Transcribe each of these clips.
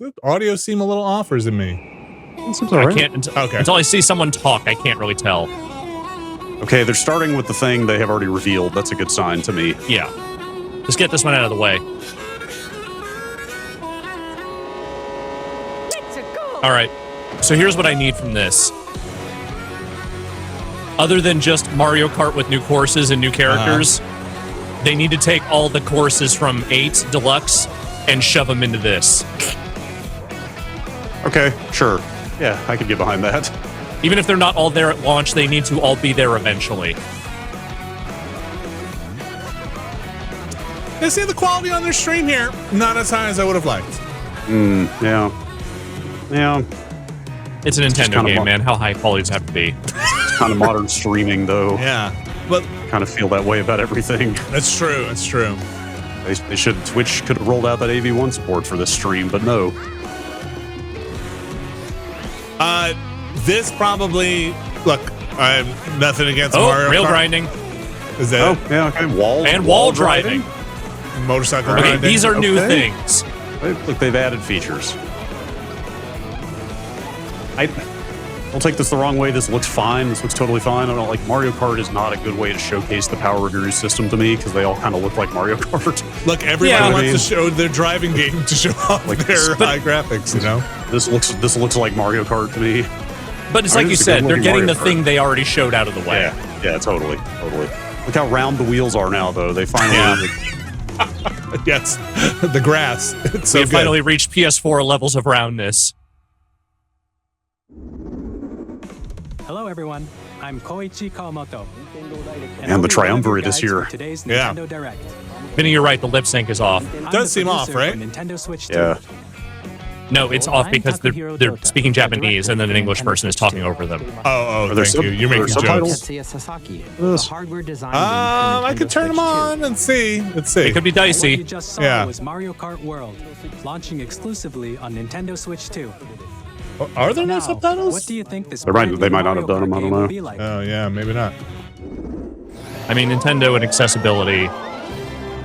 The audio seem a little off, or is it me? I can't. Until I see someone talk, I can't really tell. Okay, they're starting with the thing they have already revealed. That's a good sign to me. Yeah. Just get this one out of the way. All right. So here's what I need from this. Other than just Mario Kart with new courses and new characters, they need to take all the courses from 8 Deluxe and shove them into this. Okay, sure. Yeah, I could get behind that. Even if they're not all there at launch, they need to all be there eventually. They see the quality on their stream here, not as high as I would have liked. Yeah. Yeah. It's a Nintendo game, man. How high quality does it have to be? It's kind of modern streaming, though. Yeah. But kind of feel that way about everything. That's true. That's true. They should. Twitch could have rolled out that AV1 support for this stream, but no. This probably, look, I have nothing against Mario rail Kart. grinding. Is that? Oh, yeah, okay. Wall driving. Motorcycle Okay, grinding. these are new things. Look, they've added features. Don't take this the wrong way. This looks fine. This looks totally fine. I don't like Mario Kart is not a good way to showcase the Power Guru system to me because they all kind of look like Mario Kart. Look, everybody wants to show their driving game to show off like their high graphics, you know? This looks like Mario Kart to me. But it's like you said, they're getting the thing they already showed out of the way. Yeah, totally. Look how round the wheels are now, though. They finally... Yes, the grass. It's so we have finally reached PS4 levels of roundness. Hello, everyone. I'm Koichi Kawamoto. And the Triumvirate is here. Today's Nintendo Direct. Vinny, you're right. The lip sync is off. It does seem off, right? Nintendo Switch 2. Yeah. No, it's off because they're speaking Japanese and then an English person is talking over them. Thank you. You're making jokes. I could turn them on and see. Let's see. It could be dicey. What you just saw was Mario Kart World, launching exclusively on Nintendo Switch 2. Are there no subtitles? What do you think this they might not have done them, I don't know. Like? Oh, yeah, maybe not. I mean, Nintendo and accessibility.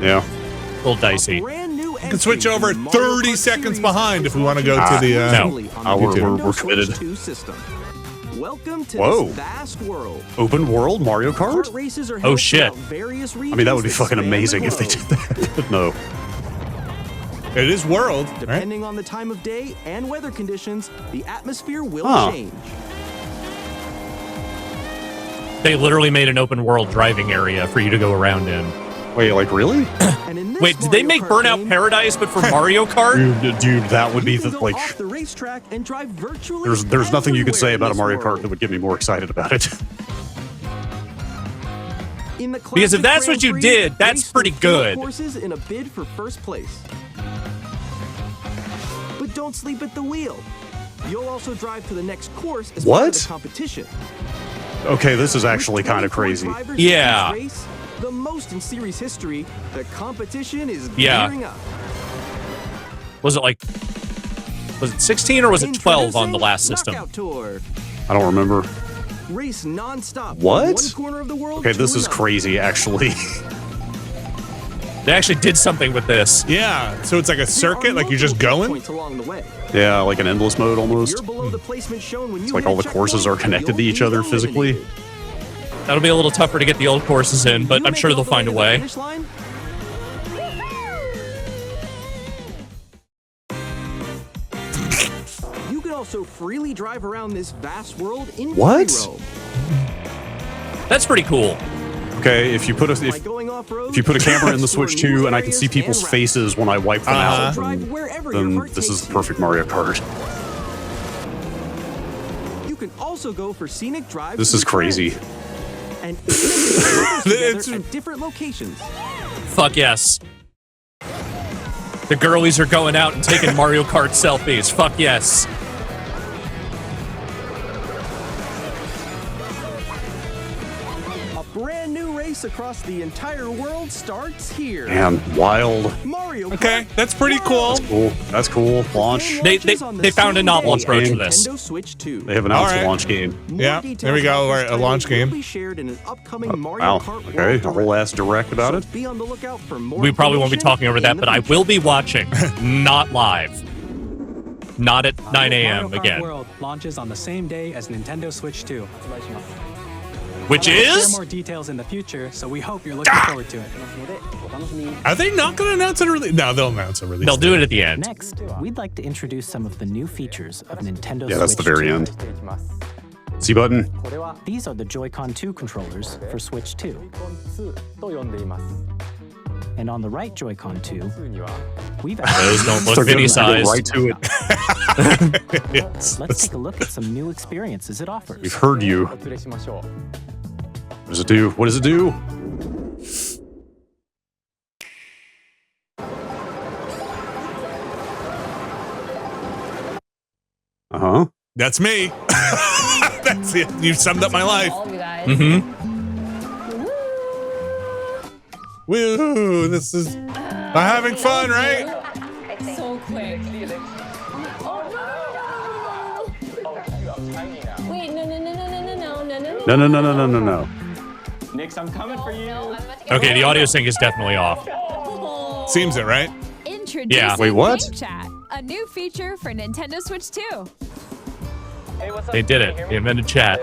Yeah. A little dicey. You can switch over 30 seconds behind if we want to go to the we're committed. Welcome to Whoa. this vast world. Open world Mario Kart? Oh shit. I mean, that would be fucking amazing if they did that. But no. It is world. Depending on the time of day and weather conditions, the atmosphere will change. They literally made an open world driving area for you to go around in. Wait, like really? Wait, did they make Burnout Paradise but for Mario Kart? Dude, that would be the like. Off the racetrack and drive virtually There's nothing you could say everywhere about a in Mario this Kart world. that would get me more excited about it. In the Because if classic that's Grand what you Prix, did, that's race pretty the field good. Courses in a bid for first place. But don't sleep at the wheel. You'll also drive to the next course as part of the competition. Okay, this is actually kind of crazy. Yeah. Race, the most in series history, the competition is Yeah. gearing up. Was it 16 or was it 12 on the last system? Knockout Tour. I don't remember. Race non-stop. What? One corner of the world Okay, to this is another. crazy, actually. They actually did something with this. Yeah, so it's like a circuit, like you're just going? Points along the way. Yeah, like an endless mode almost. You're below the placement shown when you It's like hit all a the courses checkpoint, are connected to you'll each be other physically. eliminated. That'll be a little tougher to get the old courses in, but You I'm make sure it they'll all the way find a to the way. finish line? You can also freely drive around this vast world in What? free roam. That's pretty cool. Okay, if you put Like going off-road, if you put a camera in the Switch explore 2 new and I can see areas people's and faces when I wipe them out, drive wherever your then heart this is takes the perfect Mario Kart. you. You can also go for scenic drives. This with is crazy. friends. And together It's- at different locations. Fuck yes. The girlies are going out and taking Mario Kart selfies. Fuck yes. A brand new race across the entire world starts here. Man, wild. Mario Kart Okay, that's pretty cool. Cool. That's cool. Launch. They found a novel approach to this. Nintendo Switch 2. They have announced All right. a launch game. Yeah, there we go. All right, a launch game. Will be shared in an upcoming Mario Wow. Kart Okay, World a whole Direct. ass direct about So it. be on the lookout for more We probably won't be information talking over that, in the but I future. will be watching, not live. not at 9 a.m. Mario Kart again. World launches on the same day as Nintendo Switch 2. Which We'll share is? more details in the future, so we hope you're looking forward to it. Are they not going to announce it? No, they'll announce a release. They'll do it at the end. Next, we'd like to introduce some of the new features of Nintendo Yeah, that's the Switch very 2. end. C button. These are the Joy-Con 2 controllers for Switch 2. And on the right Joy-Con 2, we've Those don't look They're Vinny gonna size. go right to it. Yes. Let's take a look at some new experiences it offers. We've heard you. What does it do? What does it do? Uh-huh. That's me. That's it. You summed up my life. All of you guys. Mm-hmm. Woo! This is having fun, right? So quick. Wait, no. No. Nix, I'm coming for you. Okay, the audio sync is definitely off. Seems it, right? Introducing Yeah. Wait, what? Game Chat, a new feature for Nintendo Switch 2. They did it. They invented chat.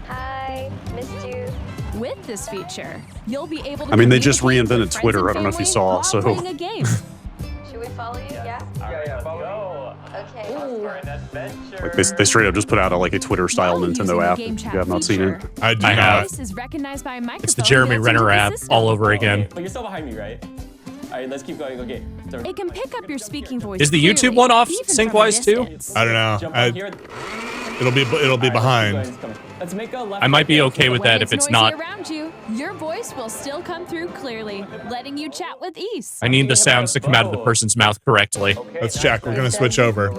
Hi, missed you. With this feature, you'll be able to I mean, they just communicate reinvented with friends Twitter. and I don't know if you family saw, while so- playing a game. Should we follow you? Yeah? Okay. Like they straight up just put out a Twitter style While Nintendo using app. the Game If you Chat have not seen it. feature, I do I not. have. Voice is recognized by a microphone. It's the Jeremy built Renner into the app system. all over again. But you're still behind me, right? All right, let's keep going. Okay. It can pick up your speaking voice. Is the clearly, YouTube one off even from a sync-wise too? distance. I don't know. Jump on here. It'll be behind. Let's make a left. I might be okay with When that if it's noisy not. around you, your voice will still come through clearly, letting you chat with ease. I need the sounds to come out of the person's mouth correctly. Let's check. We're gonna switch over.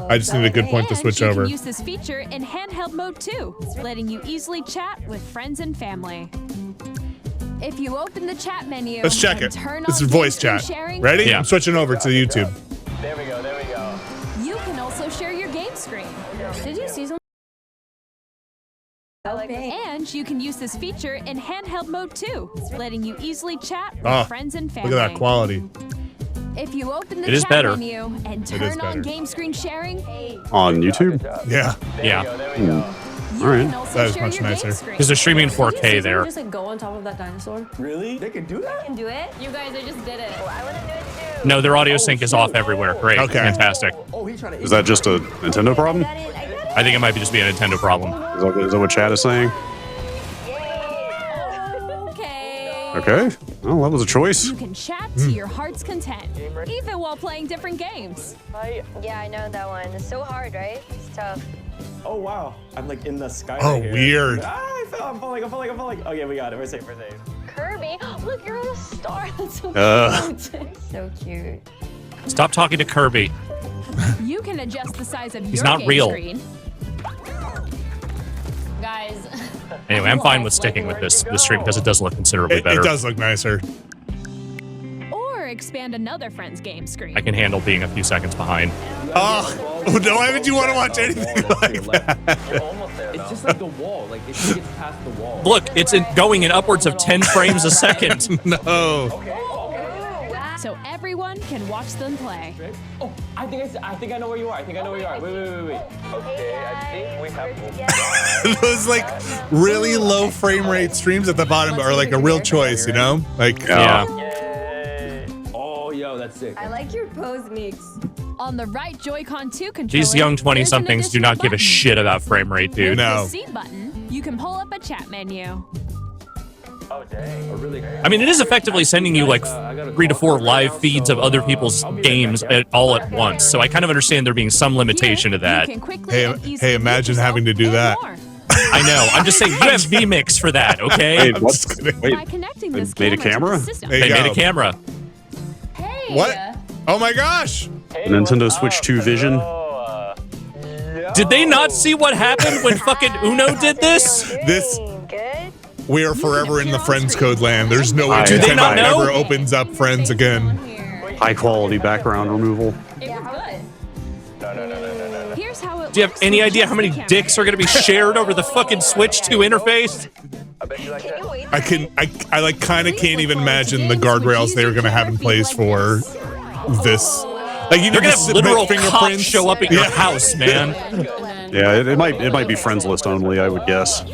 I just need a good point to And switch you over. can use this feature in handheld mode too, letting you easily chat with friends and family. If you open the chat menu, Let's check and it. turn This on is voice game chat. screen sharing, Ready? Yeah. I'm switching over to YouTube. you can also share your game screen. Did you see something? And you can use this feature in handheld mode too, letting you easily chat with Oh, friends and Look family. at that quality. If you open the It is chat better. menu and It is turn better. on game screen sharing, On YouTube? Yeah. Yeah, you All right. can also That is share much your nicer. game screen. because they're streaming in 4K there. Just like go on top of that dinosaur. Really? They can do that? Can do it? You guys, I just did it. I want to do it too. No, their audio sync is off everywhere. Great, Okay. fantastic. Oh, he's trying to. Is that just a Nintendo problem? Got it. I got it. I think it might be just be a Nintendo problem. Is that what chat is saying? Okay. Okay. Well, that was a choice. You can chat to your heart's content, even while playing different games. Yeah, I know that one. It's so hard, right? It's tough. Oh wow, I'm like in the sky. Oh, right here. weird. Ah, I'm falling. Okay, we got it. We're safe. Kirby, look, you're on a star. That's so cute. So cute. Stop talking to Kirby. You can adjust the size of He's your not game real. screen. Guys. Anyway, I'm fine with sticking with this stream because it does look considerably It better. does look nicer. Or expand another friend's game screen. I can handle being a few seconds behind. Oh, no, why would you want to watch anything like that? It's just like the wall. Like if he gets past the wall. Look, it's going in upwards of 10 frames a second. No. So everyone can watch them play. Oh, I think I know where you are. Wait. Okay, I think we have. Those like really low frame rate streams at the bottom are like a real choice, you know? Like, Yeah. Oh, yo, that's sick. I like your pose mix. On the right Joy-Con 2 controller, These young there's an 20-somethings do not additional give a button. shit about frame rate, dude. With No. the C button, you can pull up a chat menu. I mean, it is effectively sending you like 3 to 4 live feeds of other people's games all at once. So I kind of understand there being some limitation to that. You can quickly and easily hey, imagine mute having to do yourself that. and more. I know. I'm just saying you have vMix for that, okay? Wait, what's just kidding. wait? By connecting They this made a camera camera? to the system. There They you made go. a camera. Hey. What? Oh my gosh. The Nintendo Switch 2 Vision. Did they not see what happened when fucking Uno did this? This, Good. we are forever in the friends code land. There's no way Do they Nintendo not know? ever opens up friends again. High quality background removal. It was good. Here's how it Do you have works any with idea just how many the camera. dicks are going to be shared over the fucking Switch 2 interface? Can you wait? I like kind of can't even imagine the guardrails they were going to have in place for this Like you They're need gonna to have literal cops fingerprints. show up at your house, man. Yeah, it might be friends list only, I would guess.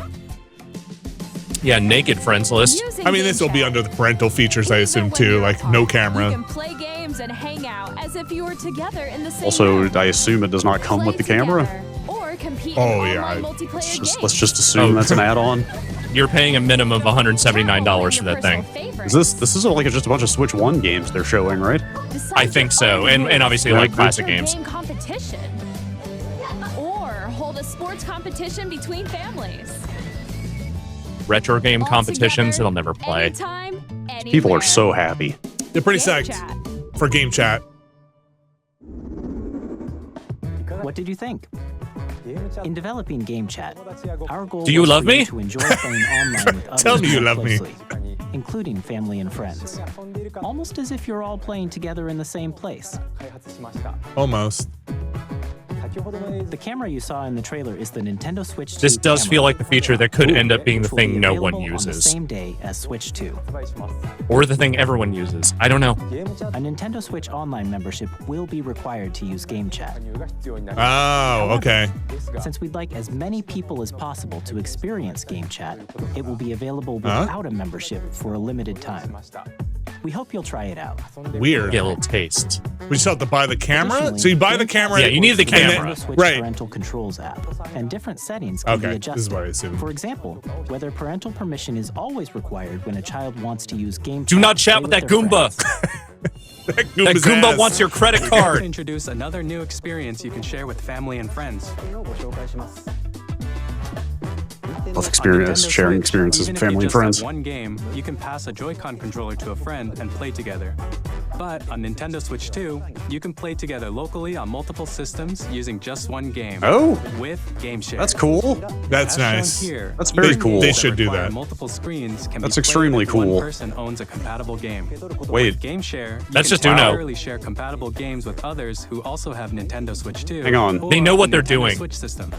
Yeah, naked friends list. I mean, this will be under the parental features, I assume, too. Like, no You camera. can play games and hang out as if you were together in the same Also, room. I assume it does not come Play with the camera. together or compete Oh, in yeah. online multiplayer games. Let's just assume that's an add-on. You're paying a minimum of $179 for that thing. This is like just a bunch of Switch 1 games they're showing, right? I think so, and obviously like classic games. Game competition. Or hold a sports competition between families. Retro game All competitions, together, it'll never play. Anytime, People are anywhere. so happy. They're pretty Game psyched chat. for game chat. What did you think? In developing Game Chat, our goal Do you was love for me? to enjoy playing online with others Tell me you more love me. closely, including family and friends. Almost as if you're all playing together in the same place. Almost. The camera you saw in the trailer is the Nintendo Switch 2 This does camera, feel like the feature that could end up being the which will be thing no one available on the uses. same day as Switch 2. Or the thing everyone uses. I don't know. A Nintendo Switch Online membership will be required to use Game Chat. Oh, okay. Since we'd like as many people as possible to experience Game Chat, it will be available without a membership for a limited time. We hope you'll try it out. Weird. Get a little taste. We just have to buy the camera? Additionally, So you buy the Game Chat camera? Yeah, you need the supports camera. Nintendo Switch Right. Parental Controls app, and different settings can be Okay, adjusted. this is what I assumed. For example, whether parental permission is always required when a child wants to use Game Do Chat. not chat play with that their Goomba. friends. That Goomba's Goomba ass. wants your credit card. Introduce Another new experience you can share with family and friends. Love experience, sharing experiences with family and friends. One game, you can pass a Joy-Con controller to a friend and play together. But on Nintendo Switch 2, you can play together locally on multiple systems using just one game. Oh, With Game Share. that's cool. That's As shown nice. here, That's very even cool. games They should do require that. Multiple screens can That's be played extremely if cool. One person owns a compatible game. Wait, Game Share. You That's can just Uno. temporarily share compatible games with others who also have Nintendo Switch 2. Hang on. or They know what a they're Nintendo doing. Switch system.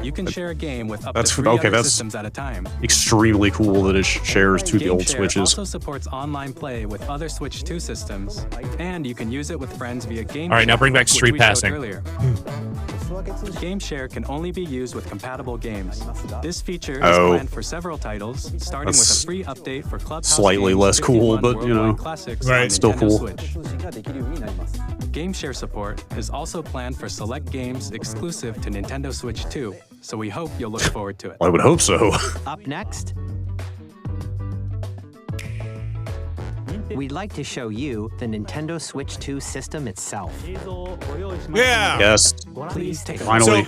You can share a game with up That's- to 3 okay, other that's- systems at a time. extremely cool that it shares to the Game old Share Switches. also supports online play with other Switch 2 systems, and you can use it with friends via Game All right, now Chat, bring back which Street we showed Passing. earlier. Game Share can only be used with compatible games. This feature is Oh. planned for several titles, starting with That's a free update for Clubhouse slightly games, less cool, 51 but, you know, worldwide classics right, on still Nintendo cool. Switch. Game Share support is also planned for select games exclusive to Nintendo Switch 2, so we hope you'll look forward to it. I would hope so. Up next, we'd like to show you the Nintendo Switch 2 system itself. Yeah. Yes, Please take a finally.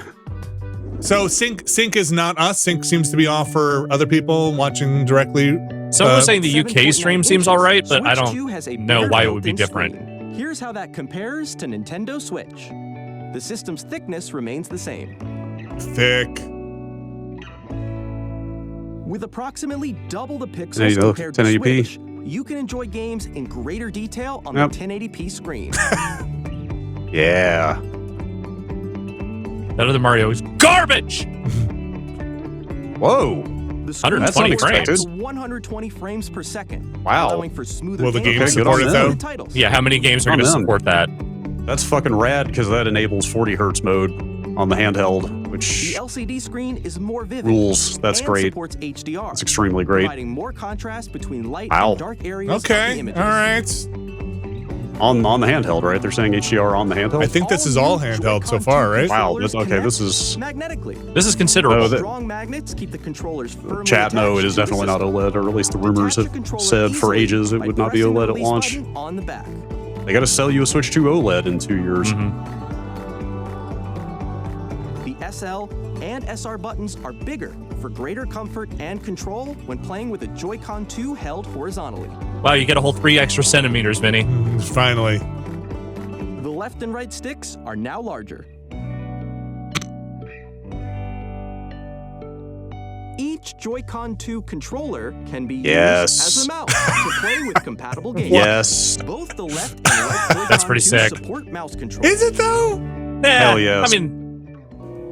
So Sync is not us. Sync seems to be off for other people watching directly. Someone was saying the UK stream seems all right, but I Switch 2 don't has a know bigger why it would be built-in different. screen. Here's how that compares to Nintendo Switch. The system's thickness remains the same. Thick. With approximately double the pixels There you go, compared to 1080p. Switch, you can enjoy games in greater detail on Yep. the 1080p screen. Yeah. That other Mario is garbage. Whoa. The screen 120 supports frames. up to 120 frames per second, Wow. allowing for smoother Will the game gameplay support for it, some though? titles. Yeah, how many games are Oh, going to man. support that? That's fucking rad because that enables 40 hertz mode on the handheld, The which LCD screen is more vivid. rules. That's and great. supports HDR. That's extremely great. Providing more contrast between light Wow. and dark areas of the Okay. images. All right. On the handheld, right? They're saying HDR on the handheld? I think this is all new handheld so Joy-Con far, 2 right? Wow, controllers okay, connect this is- magnetically. This is considerable. Oh, that- Strong magnets keep the controllers firmly Chat, no, it attached is to the definitely not system. OLED, or at least the rumors Attach the have controller said for easily ages it by would not be pressing the OLED at release launch. button on the back. They gotta sell you a Switch 2 OLED in 2 years. The SL and SR buttons are bigger for greater comfort and control when playing with a Joy-Con 2 held horizontally. Wow, you get a whole 3 extra centimeters, Vinny. Finally. The left and right sticks are now larger. Each Joy-Con 2 controller can be Yes. used as a mouse to play with compatible games. Yes. Both the left and right Joy-Con That's pretty 2 sick. support mouse controls. Is it though? Hell yes. I mean,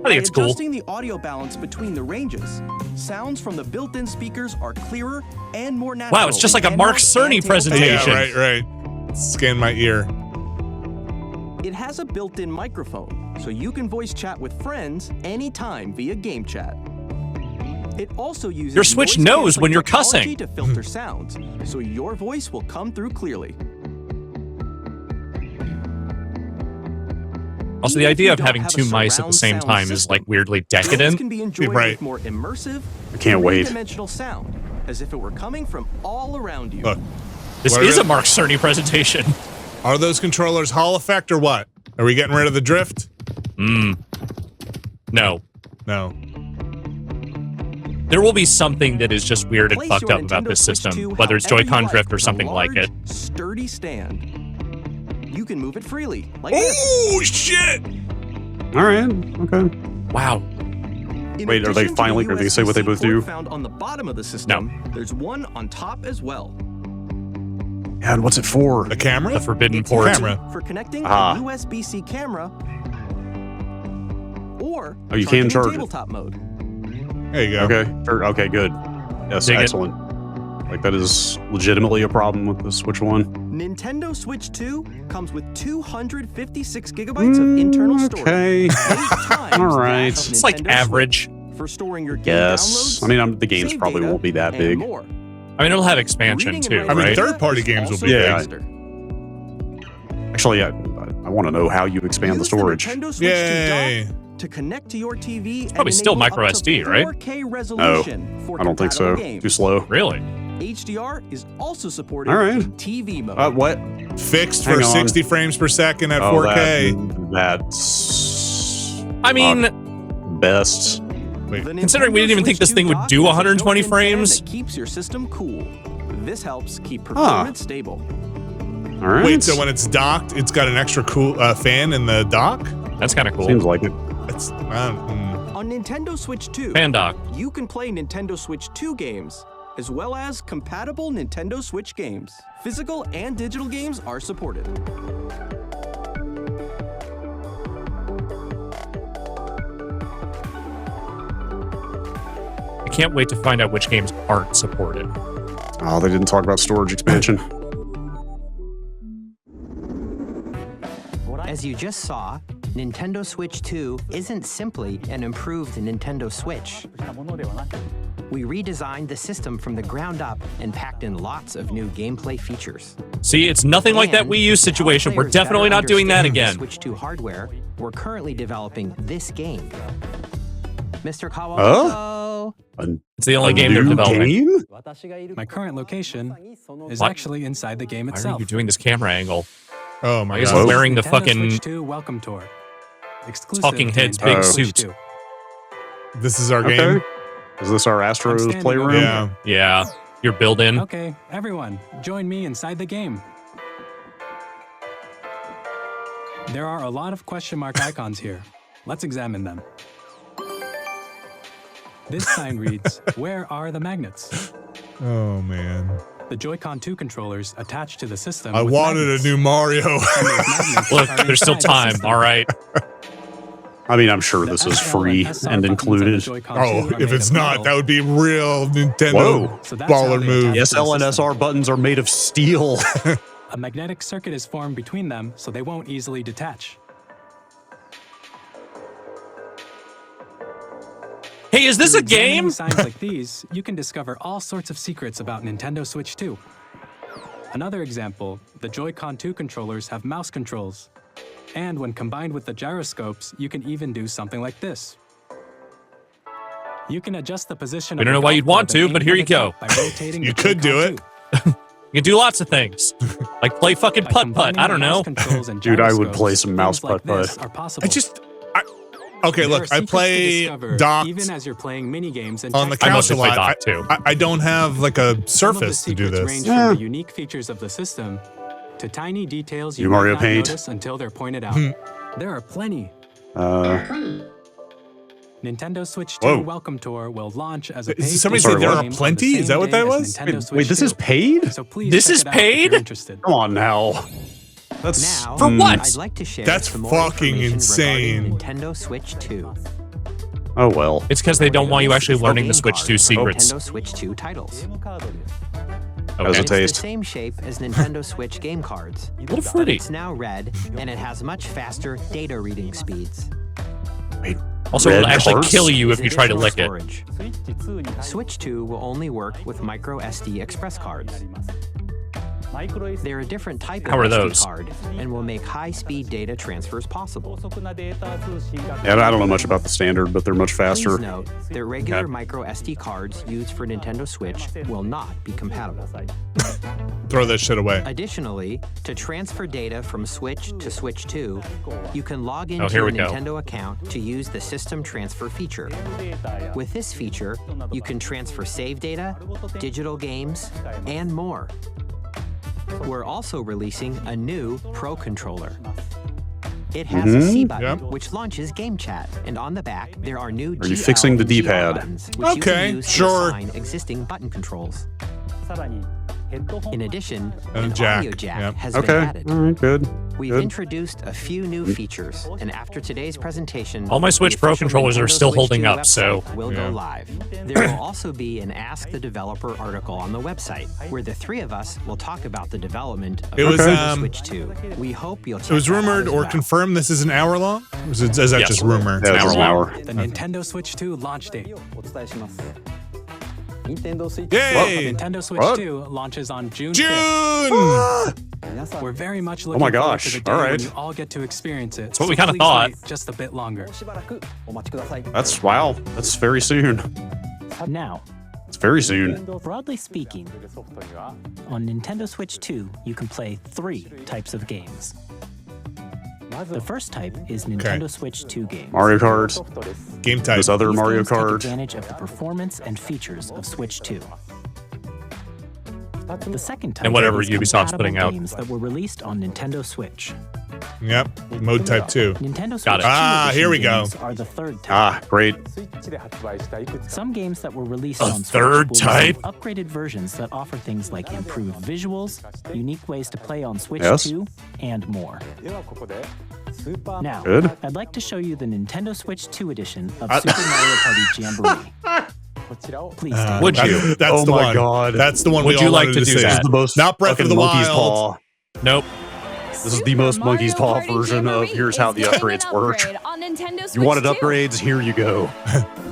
I think it's By cool. adjusting the audio balance between the ranges, sounds from the built-in speakers are clearer and more natural. Wow, it's just like a and Mark not Cerny tabletop. presentation. Yeah, right. Scan my ear. It has a built-in microphone, so you can voice chat with friends anytime via game chat. It also uses your Switch knows when you're cussing to filter sounds, so your voice will come through clearly. Also, the idea of having two mice at the same time is like weirdly decadent. Can be enjoyed with more immersive, I can't wait. three-dimensional sound, as if it were coming from all around you. Look, this is a Mark Cerny presentation. Are those controllers Hall effect or what? Are we getting rid of the drift? No. No. There will be something that is just weird and fucked up about this system, whether it's Joy-Con drift or something like it. Sturdy stand. You can move it freely. Like oh shit! All right. Okay. Wow. Wait, are they finally? Are they say what they both do? Found on the bottom of the system. No. There's one on top as well. Yeah, and what's it for? The camera? The forbidden port. For connecting a USB-C camera. Or you can charge tabletop mode. There you go. Okay. Okay. Good. Yes. Dig excellent. Like that is legitimately a problem with the Switch One. Nintendo Switch 2 comes with 256 gigabytes of internal storage. Okay. All right. It's like average. For storing your game Yes. downloads, I mean, the games probably won't be that big. more. I mean, it'll have expansion too, I mean, right? third-party games will be Yeah. big. Actually, I want to know how you expand the storage. Nintendo Switch Yay. 2 to connect to your TV and Probably still enable micro up to SD, right? 4K resolution for I don't think so. compatible games. Too slow. Really? HDR is also supported All right. in TV mode. What? Fixed Hang for on. 60 frames per second at Oh, 4K. That's. I mean, best. Wait. The considering we Nintendo didn't even think Switch this thing 2 would do dock has a 120 built-in fan frames. that keeps your system cool. This helps keep performance stable. All right. Wait, so when it's docked, it's got an extra cool fan in the dock? That's kind of cool. Seems like it. It's On Nintendo Switch 2, Fan dock. you can play Nintendo Switch 2 games, as well as compatible Nintendo Switch games. Physical and digital games are supported. I can't wait to find out which games aren't supported. Oh, they didn't talk about storage expansion. As you just saw, Nintendo Switch 2 isn't simply an improved Nintendo Switch. We redesigned the system from the ground up and packed in lots of new gameplay features. See, it's nothing like that Wii U situation. We're definitely not doing that again. Switch 2 hardware, we're currently developing this game. Mr. Kawamoto. It's the only game they're developing. Game? My current location is What? actually inside the game Why itself. are you doing this camera angle? Oh my I guess god. I'm wearing the Nintendo fucking Switch 2 welcome tour. Exclusive Talking to Heads Nintendo big Switch suit. 2. This is our Okay. game? Is this our Astro's standing playroom? over Yeah. Yeah, you're built-in. Okay, everyone, join me inside the game. There are a lot of question mark icons here. Let's examine them. This sign reads, "Where are the magnets?" Oh man. The Joy-Con 2 controllers attached to the system. I with wanted magnets. a new Mario. Magnets Look, are there's still inside the time, system. all right? I mean, I'm sure The this is SL free SR and buttons on the included. Joy-Con Oh, 2 are if made it's of not, metal. that would be real Nintendo Whoa. So that's how baller they move. attach The to the SL and system. SR buttons are made of steel. A magnetic circuit is formed between them, so they won't easily detach. Hey, is this a Through examining game? Signs like these, you can discover all sorts of secrets about Nintendo Switch 2. Another example, the Joy-Con 2 controllers have mouse controls. And when combined with the gyroscopes, you can even do something like this. You can adjust the position We of don't the know why golf you'd want club and to, but aim here for you the go. top by rotating You the could do Joy-Con it. 2. You can do lots of things. Like play fucking By putt-putt. I combining don't the mouse know. controls and Dude, I would play gyroscopes, some mouse things like putt-putt. this are possible. Okay, There look, are I secrets to play discover, docked even as you're playing mini games and on the tech I couch mostly a play lot. docked, too. I don't have like a Some of the surface to do secrets this. range Yeah. from the unique features of the system to tiny details you Do might Mario not Paint. notice until they're pointed out. There are plenty. Nintendo Switch 2 Whoa. Welcome Tour will launch as a Is paid somebody say digital there are game on the plenty? same Is that what day that as was? Nintendo Wait, Switch this 2. is paid? So please This check is it out paid? if you're interested. Come on now. That's Now, For what? I'd like to share That's some more fucking information insane. regarding Nintendo Switch 2. Oh well. It's because they don't want you actually This is learning the game Switch card 2 for secrets. Nintendo Switch 2 titles. How's it It's taste? the same shape as Nintendo Switch game cards. A little fruity. It's now red, and it has much faster data reading speeds. Wait, Also, red it'll actually cards? kill you if you try to lick it. Storage. Switch 2 will only work with micro SD express cards. They're a different type How are of SD those? card and will make high-speed data transfers possible. Yeah, I don't know much about the standard, but they're much faster. Please note that regular micro SD cards used for Nintendo Switch will not be compatible. Throw that shit away. Additionally, to transfer data from Switch to Switch 2, you can log into here a we go. Nintendo account to use the System Transfer feature. With this feature, you can transfer save data, digital games, and more. We're also releasing a new Pro Controller. It has a C button, which launches Game Chat, and on the back there are new Are you fixing the GL and GR D-pad? buttons, which you can Okay, use to sure. assign existing button controls. In addition, And an jack, audio jack yep. has been Okay, added. all right, good. We've Good. introduced a few new features, and after today's presentation, All my Switch the Pro official controllers are Nintendo still Switch holding 2 up, so- website will Yeah. go live. There will also be an Ask the Developer article on the website, where the three of us will talk about the development of It was, Nintendo Switch 2. We hope you'll check It was that out rumored as or well. confirmed this is an hour long? Or is that Yes. just rumor? Yeah, it's an hour. The Nintendo Switch 2 launch date. Yay! Nintendo Switch What? 2 launches on June 5th. June! We're very much looking my forward gosh, to the day all when right. you all get to experience it. what we kinda please thought. wait just a bit longer. That's wow. That's very soon. Now, It's very soon. broadly speaking, on Nintendo Switch 2, you can play 3 types of games. The first type is Nintendo Switch 2 games. Mario Kart. Game type. This other These Mario games take Kart. advantage of the performance and features of Switch 2. The second type And whatever is Ubisoft's compatible putting out. games that were released on Nintendo Switch. Yep. Mode type 2. Nintendo Switch Got it. 2 Ah, edition here we go. games are the third type. Ah, great. Some games that were released A on Switch third will type? receive upgraded versions that offer things like improved visuals, unique ways to play on Switch Yes. 2, and more. Now, Good. I'd like to show you the Nintendo Switch 2 edition of Super Mario Party Jamboree. Please stay Would with me. you? That's Oh the my one. God. That's the one Would we you all like wanted to do see. that? This is the most Not Breath of fucking the monkey's Wild. paw. Nope. This is the most monkey's paw version of here's how the upgrades work. You wanted upgrades? Here you go.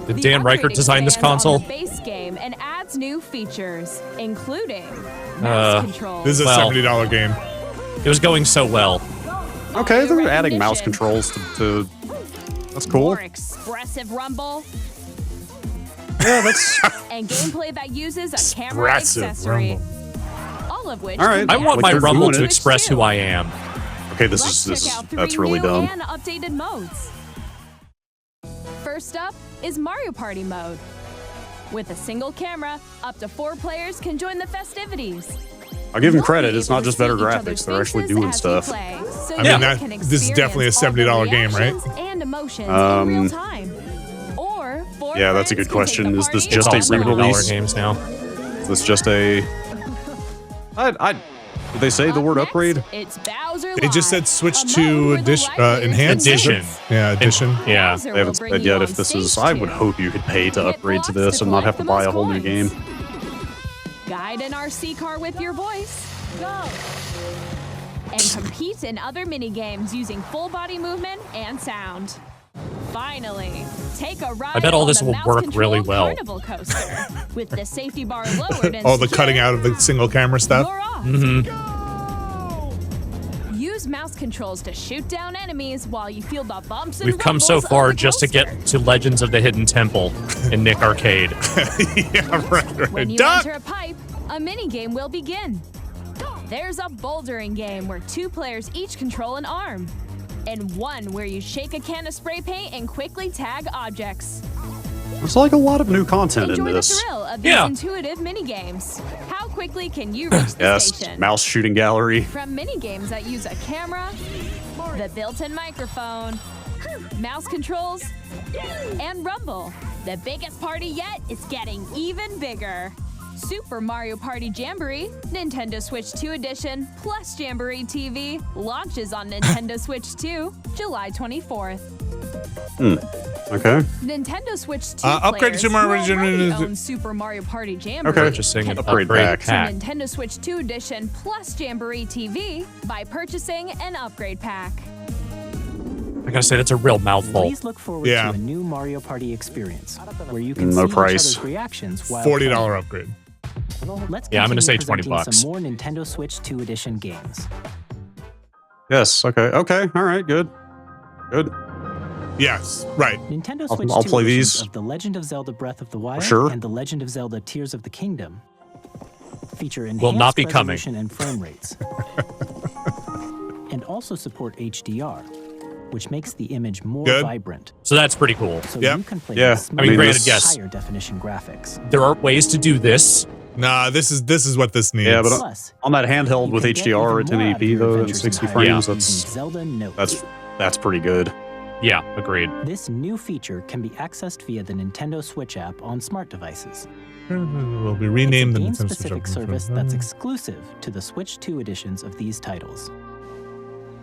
Did Dan Reichert design this console? Base game and adds new features, including Uh, mouse controls. This is a Well. $70 game. It was going so well. Okay, they're adding mouse recognition. controls to that's cool. More expressive rumble Yeah, that's and gameplay that uses a camera Expressive accessory. rumble. All of which All right. can I be want Like my they're Rumble doing to it. express who I am. okay. This Let's is check out that's three really new dumb. and updated modes. First up is Mario Party mode. With a single camera, up to 4 players can join the festivities. I'll give them You'll credit. be It's able not to just see better each other's graphics. They're actually faces doing as you stuff. play, so I you mean, can this is definitely a experience all the $70 game, right? reactions and emotions in real time. Or 4 Yeah, that's a friends good can take question. the Is this party just It's a all $70 re-release? games now. Is this just a? Did they say the Up word next, upgrade? It's Bowser They just Live, said Switch a mode 2 where the edition, live enhanced. players Edition. Yeah, edition. Yeah. Bowser They haven't will bring said you yet on if this is. stage I would 2. hope you could pay to Hit upgrade to blocks this and not have to collect buy the a whole new most game. coins. Guide an RC car with your voice. Go! And compete in other mini games using full body movement and sound. Finally, take a ride I bet all on this the will work really mouse-controlled well. Carnival coaster with the safety bar lowered and Oh, the secured. cutting out of the single camera stuff. You're off. Mm-hmm. Use mouse controls to shoot down enemies while you feel the bumps and We've come so rumbles of far the just to coaster. get to Legends of the Hidden Temple in Nick Arcade. Yeah, right. When you Duck! enter a pipe, a mini game will begin. There's a bouldering game where 2 players each control an arm, and one where you shake a can of spray paint and quickly tag objects. There's like a lot of new content Enjoy in the this. thrill of these Yeah. intuitive mini games. How quickly can you reach the Yes, station? mouse shooting gallery. From mini games that use a camera, the built-in microphone, mouse controls, and rumble. The biggest party yet is getting even bigger. Super Mario Party Jamboree, Nintendo Switch 2 Edition, plus Jamboree TV launches on Nintendo Switch 2, July 24th. Okay. Nintendo Switch 2 upgrade to Super Mario already own Super Mario Party Jamboree. Okay. Purchasing an Upgrade upgrade pack. pack. Nintendo Switch 2 Edition plus Jamboree TV by purchasing an upgrade pack. I gotta say, that's a real mouthful. Please look forward to a new Mario Party experience where you can No see price. each other's reactions while $40 playing. upgrade. Let's Yeah, I'm gonna say continue $20 presenting some more Nintendo Switch 2 Edition games. Yes. Okay. Okay. All right. Good. Good. Yes. Right. Nintendo I'll Switch 2 play editions these. of The Legend of Zelda Breath of the Wild Sure. and The Legend of Zelda Tears of the Kingdom feature enhanced Will not be coming. resolution and frame rates, and also support HDR, which makes the image more vibrant. So that's pretty cool. So Yep. you can play Yeah. with I smoother, mean, granted, yes. higher definition graphics. There are ways to do this. Nah, this is what this needs. Yeah, but Plus, on that handheld you with can get HDR even at more out of 1080p your though, and adventures 60 in frames, Hyrule using Zelda Notes. that's pretty good. Yeah, agreed. This new feature can be accessed via the Nintendo Switch app on smart devices. Will be renamed the It's a Nintendo game-specific Switch. service that's exclusive to the Switch 2 editions of these titles.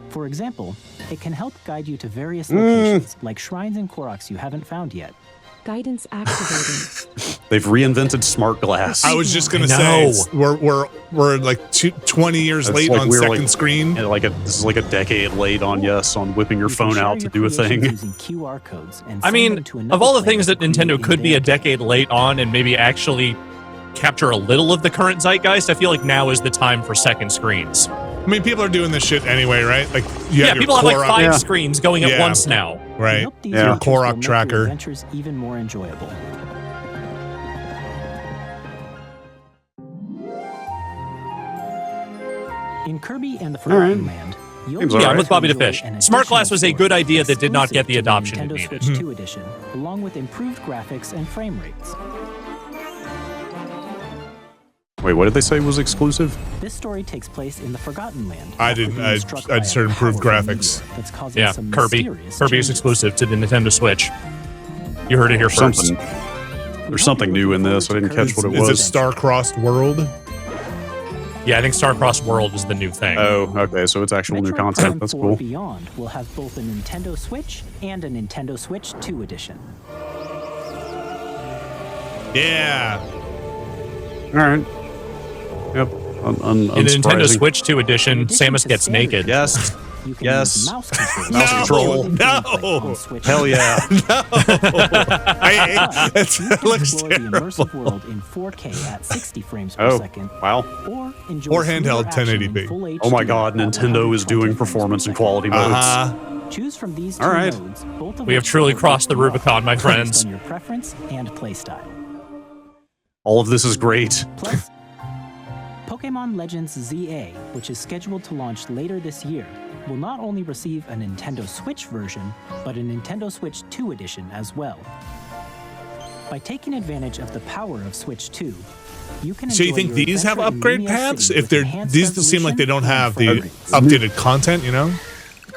For example, it can help guide you to various locations, like shrines and Koroks you haven't found yet. Guidance activated. They've reinvented smart glass. I was just gonna I say know. we're like 20 years It's late like on we're second like- screen. And this is like a decade late on whipping your You can phone share out to your do a creations thing. using QR codes and I send mean, them to of another all the player things that Nintendo creating could be their a decade late on and maybe actually capture a little of the current zeitgeist, I feel like now is the time for second screens. I mean, people are doing this shit anyway, right? Like, you Yeah, have your people have like Korok- 5 screens going at Yeah. once now. We right? hope these Yeah. Your features will Korok make tracker. your adventures even more enjoyable. In Kirby and the Forgotten Land, you'll Seems be alright. Yeah, I'm able with Bobby to the enjoy Fish. an Smart Glass additional was a story good idea that did not get the exclusive to adoption it Nintendo needed. Switch 2 edition, along with improved graphics and frame rates. Wait, what did they say was exclusive? This story takes place in the Forgotten Land. I after didn't- being I struck just by a heard improved powerful graphics. meteor that's causing Yeah, some Kirby. mysterious Kirby is changes. exclusive to the Nintendo Switch. You heard it here first. Something. There's something new in this. I didn't catch what it Is it was. Star-Crossed World? Yeah, I think Star-Crossed World is the new thing. Oh, okay. So it's actual new Metroid content. Prime That's 4 cool. Beyond will have both a Nintendo Switch and a Nintendo Switch 2 edition. Yeah. All right. Yep. In the Nintendo Unsurprising. Switch 2 In edition, addition Samus to gets standard naked. Yes. You can Yes. use mouse controls. Mouse for control. limited gameplay No. on Switch Hell 2. yeah. It You can looks explore the immersive terrible. world in 4K at 60 frames per Oh, second, wow. or enjoy Or smoother handheld action in 1080p. full HD Oh my god, at Nintendo is 120 doing frames per performance and second. quality modes. Uh-huh. Choose from these All two right. modes, both of We have which truly will crossed the work Rubicon, my based friends. on your preference and playstyle. All of this is great. Plus, Pokemon Legends ZA, which is scheduled to launch later this year, will not only receive a Nintendo Switch version, but a Nintendo Switch 2 edition as well. By taking advantage of the power of Switch 2, you can So you enjoy think your these have adventure in upgrade Lumia paths? City If with they're enhanced these seem like they don't resolution have the and frame rates. updated content, you know?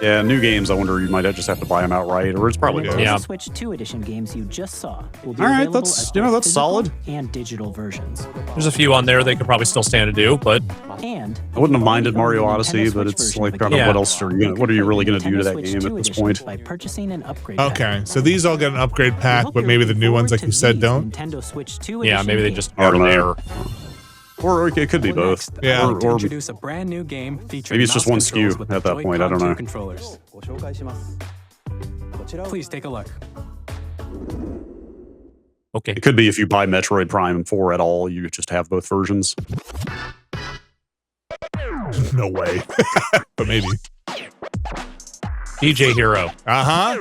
Yeah, new games, I wonder you might just have to buy them outright, or it's probably The both. Nintendo Yeah. Switch 2 edition games you just saw will be All right, available that's- as you know, both that's physical solid. and digital versions. There's a few on there they could probably still stand to do, but And I wouldn't have minded if you Mario own the Odyssey, Nintendo but Switch it's version like of a kind of game, what else are you gonna, what are you really gonna do to that Nintendo game Switch at 2 this edition point? by purchasing an upgrade Okay, pack. so these all get an upgrade We pack, hope but you're maybe the looking new ones, forward like you to said, these don't. Nintendo Switch 2 yeah, edition maybe they games. just I don't are know. there. Or it could be both. Next, Yeah. I'd like to Or introduce a brand new game featuring Maybe it's just mouse one controls SKU with at the that point, I don't Joy-Con know. 2 controllers. Please take a look. Okay. It could be if you buy Metroid Prime 4 at all, you just have both versions. No way. But maybe. DJ Hero. Uh-huh.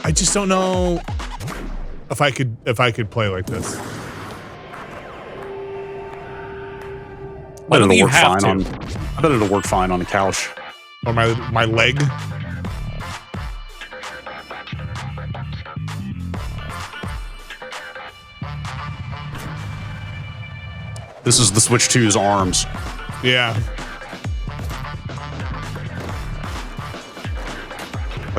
I just don't know if I could play like this. I don't think you have to. I bet it'll work fine on the couch. Or my leg. This is the Switch 2's arms. Yeah.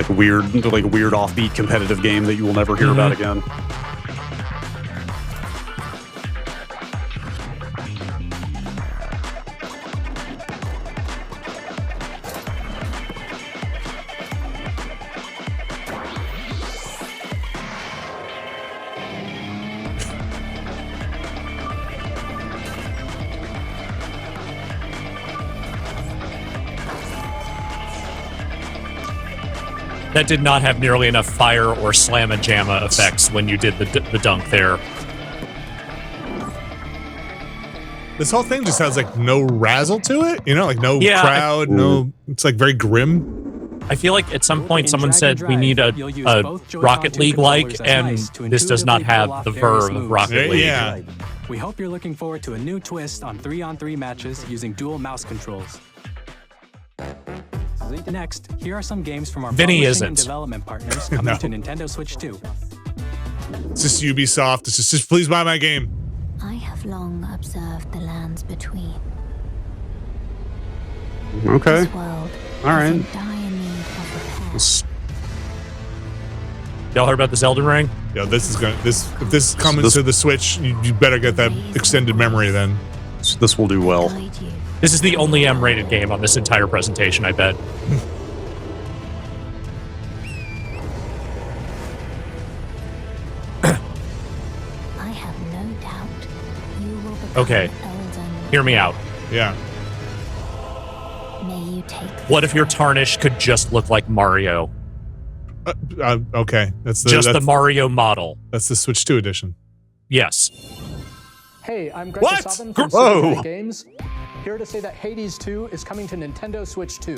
like a weird offbeat competitive game that you will never hear about again. That did not have nearly enough fire or slamma-jamma effects when you did the dunk there. This whole thing just has like no razzle to it, you know, like no crowd, no. It's like very grim. I feel like at some point someone said we need a Rocket League-like, and this does not have the verve of Rocket League. Yeah. We hope you're looking forward to a new twist on 3-on-3 matches using dual mouse controls. Next, here are some games from our publishing and development partners coming to Nintendo Switch 2. It's just Ubisoft. It's just please buy my game. I have long observed the lands between. Okay. This world all right. is in dire need of repair. Y'all heard about this Elden Ring? Yeah, this is gonna if this comes to the Switch, you better get that extended memory then. This will do well. This is the only M-rated game on this entire presentation, I bet. I have no doubt you will become Okay, Elden. hear me out. Yeah. May you take What if your Tarnish could just look like Mario? Okay, that's the Mario model. That's the Switch 2 edition. Yes. Hey, I'm Greg What? Savin from Whoa. Super Games. Here to say that Hades 2 is coming to Nintendo Switch 2.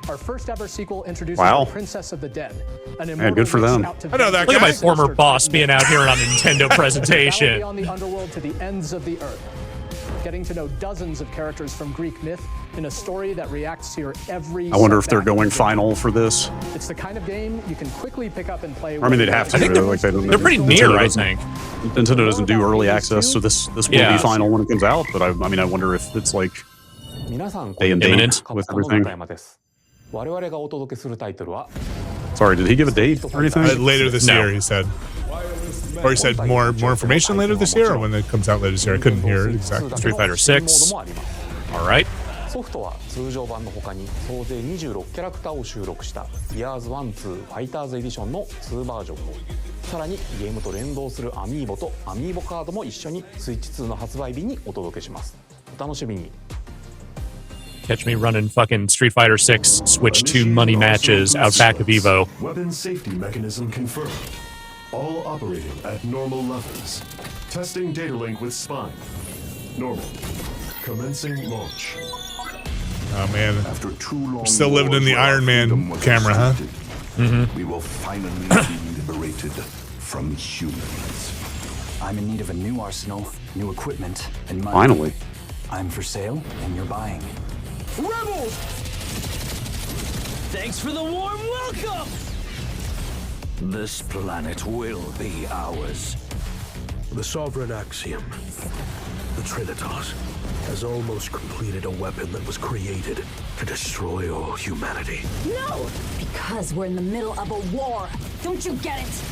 Our first ever sequel introduces Wow. the Princess of the Dead. An Man, good for them. I know that Look guy. at my former boss being out here on a Nintendo presentation. Beyond the underworld to the ends of the earth. Getting to know dozens of characters from Greek myth in a story that reacts to your every I wonder if they're setback. going final for this. It's the kind of game you can quickly pick up and play. I mean, they'd have to. I think they're pretty near, I think. Nintendo doesn't do early access, so this will be final when it comes out. But I mean, I wonder if it's like day and date with everything. Sorry, did he give a date or anything? Later this year, he said. Or he said more information later this year, or when it comes out later this year. I couldn't hear it exactly. Street Fighter 6. All right. ソフトは通常版の他に総勢26キャラクターを収録したイヤーズ1、2ファイターズエディションの2バージョンをさらにゲームと連動するアミーボとアミーボカードも一緒にスイッチ2の発売日にお届けします。お楽しみに。 Catch me running fucking Street Fighter 6 Switch 2 money matches out back of Evo. Weapon safety mechanism confirmed. All operating at normal levels. Testing data link with spine. Normal. Commencing launch. Oh man, After too long still living in the Iron Man camera, huh? We will finally be liberated from humans. I'm in need of a new arsenal, new equipment, and money. Finally. I'm for sale, and you're buying. Rebels! Thanks for the warm welcome! This planet will be ours. The Sovereign Axiom, the Trinitas, has almost completed a weapon that was created to destroy all humanity. No! Because we're in the middle of a war. Don't you get it?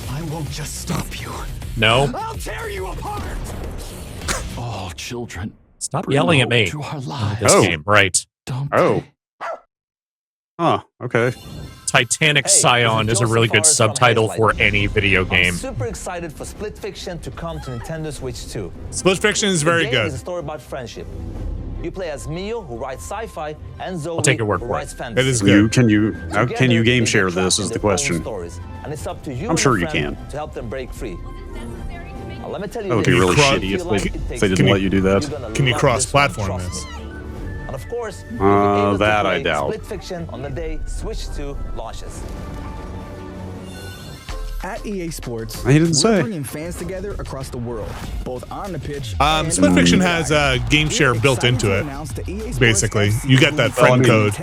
I won't just stop you. No. I'll tear you apart! All children. Stop yelling at me. This game, right. Oh. Huh, okay. Titanic Scion is a really good subtitle for any video game. I'm super excited for Split Fiction to come to Nintendo Switch 2. Split Fiction is very good. It's a story about friendship. You play as Mio, who writes sci-fi, and Zoe, I'll take your word who for writes it. fantasy. It is good. Can you game share this is the question. Stories, and it's up to you I'm sure and you a friend can. To help them break free. Now, let me tell you That would be this. really shitty if they didn't let you do that. Can you cross-platform this? And of course, you'll be able to that I play doubt. Split Fiction on the day Switch 2 launches. At EA Sports, He didn't say. we're bringing fans together across the world, both on the pitch. Split Fiction has game share built into it. Basically, you get that friend code.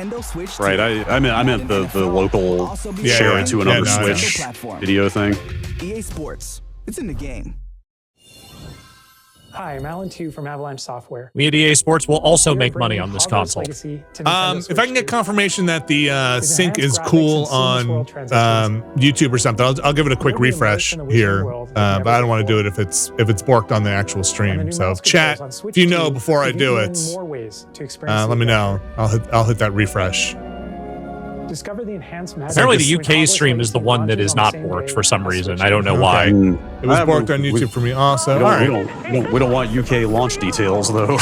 Right, I meant the local share it to another Switch video thing. EA Sports, it's in the game. Hi, I'm Alan Tu from Avalanche Software. We at EA Sports will also make money on this console. If I can get confirmation that the sync is cool on YouTube or something, I'll give it a quick refresh here. But I don't want to do it if it's borked on the actual stream. So chat, if you know before I do it, let me know. I'll hit that refresh. Discover the enhanced Apparently the UK stream is the one that is not borked for some reason. I don't know why. It was borked on YouTube for me also. We don't want UK launch details though.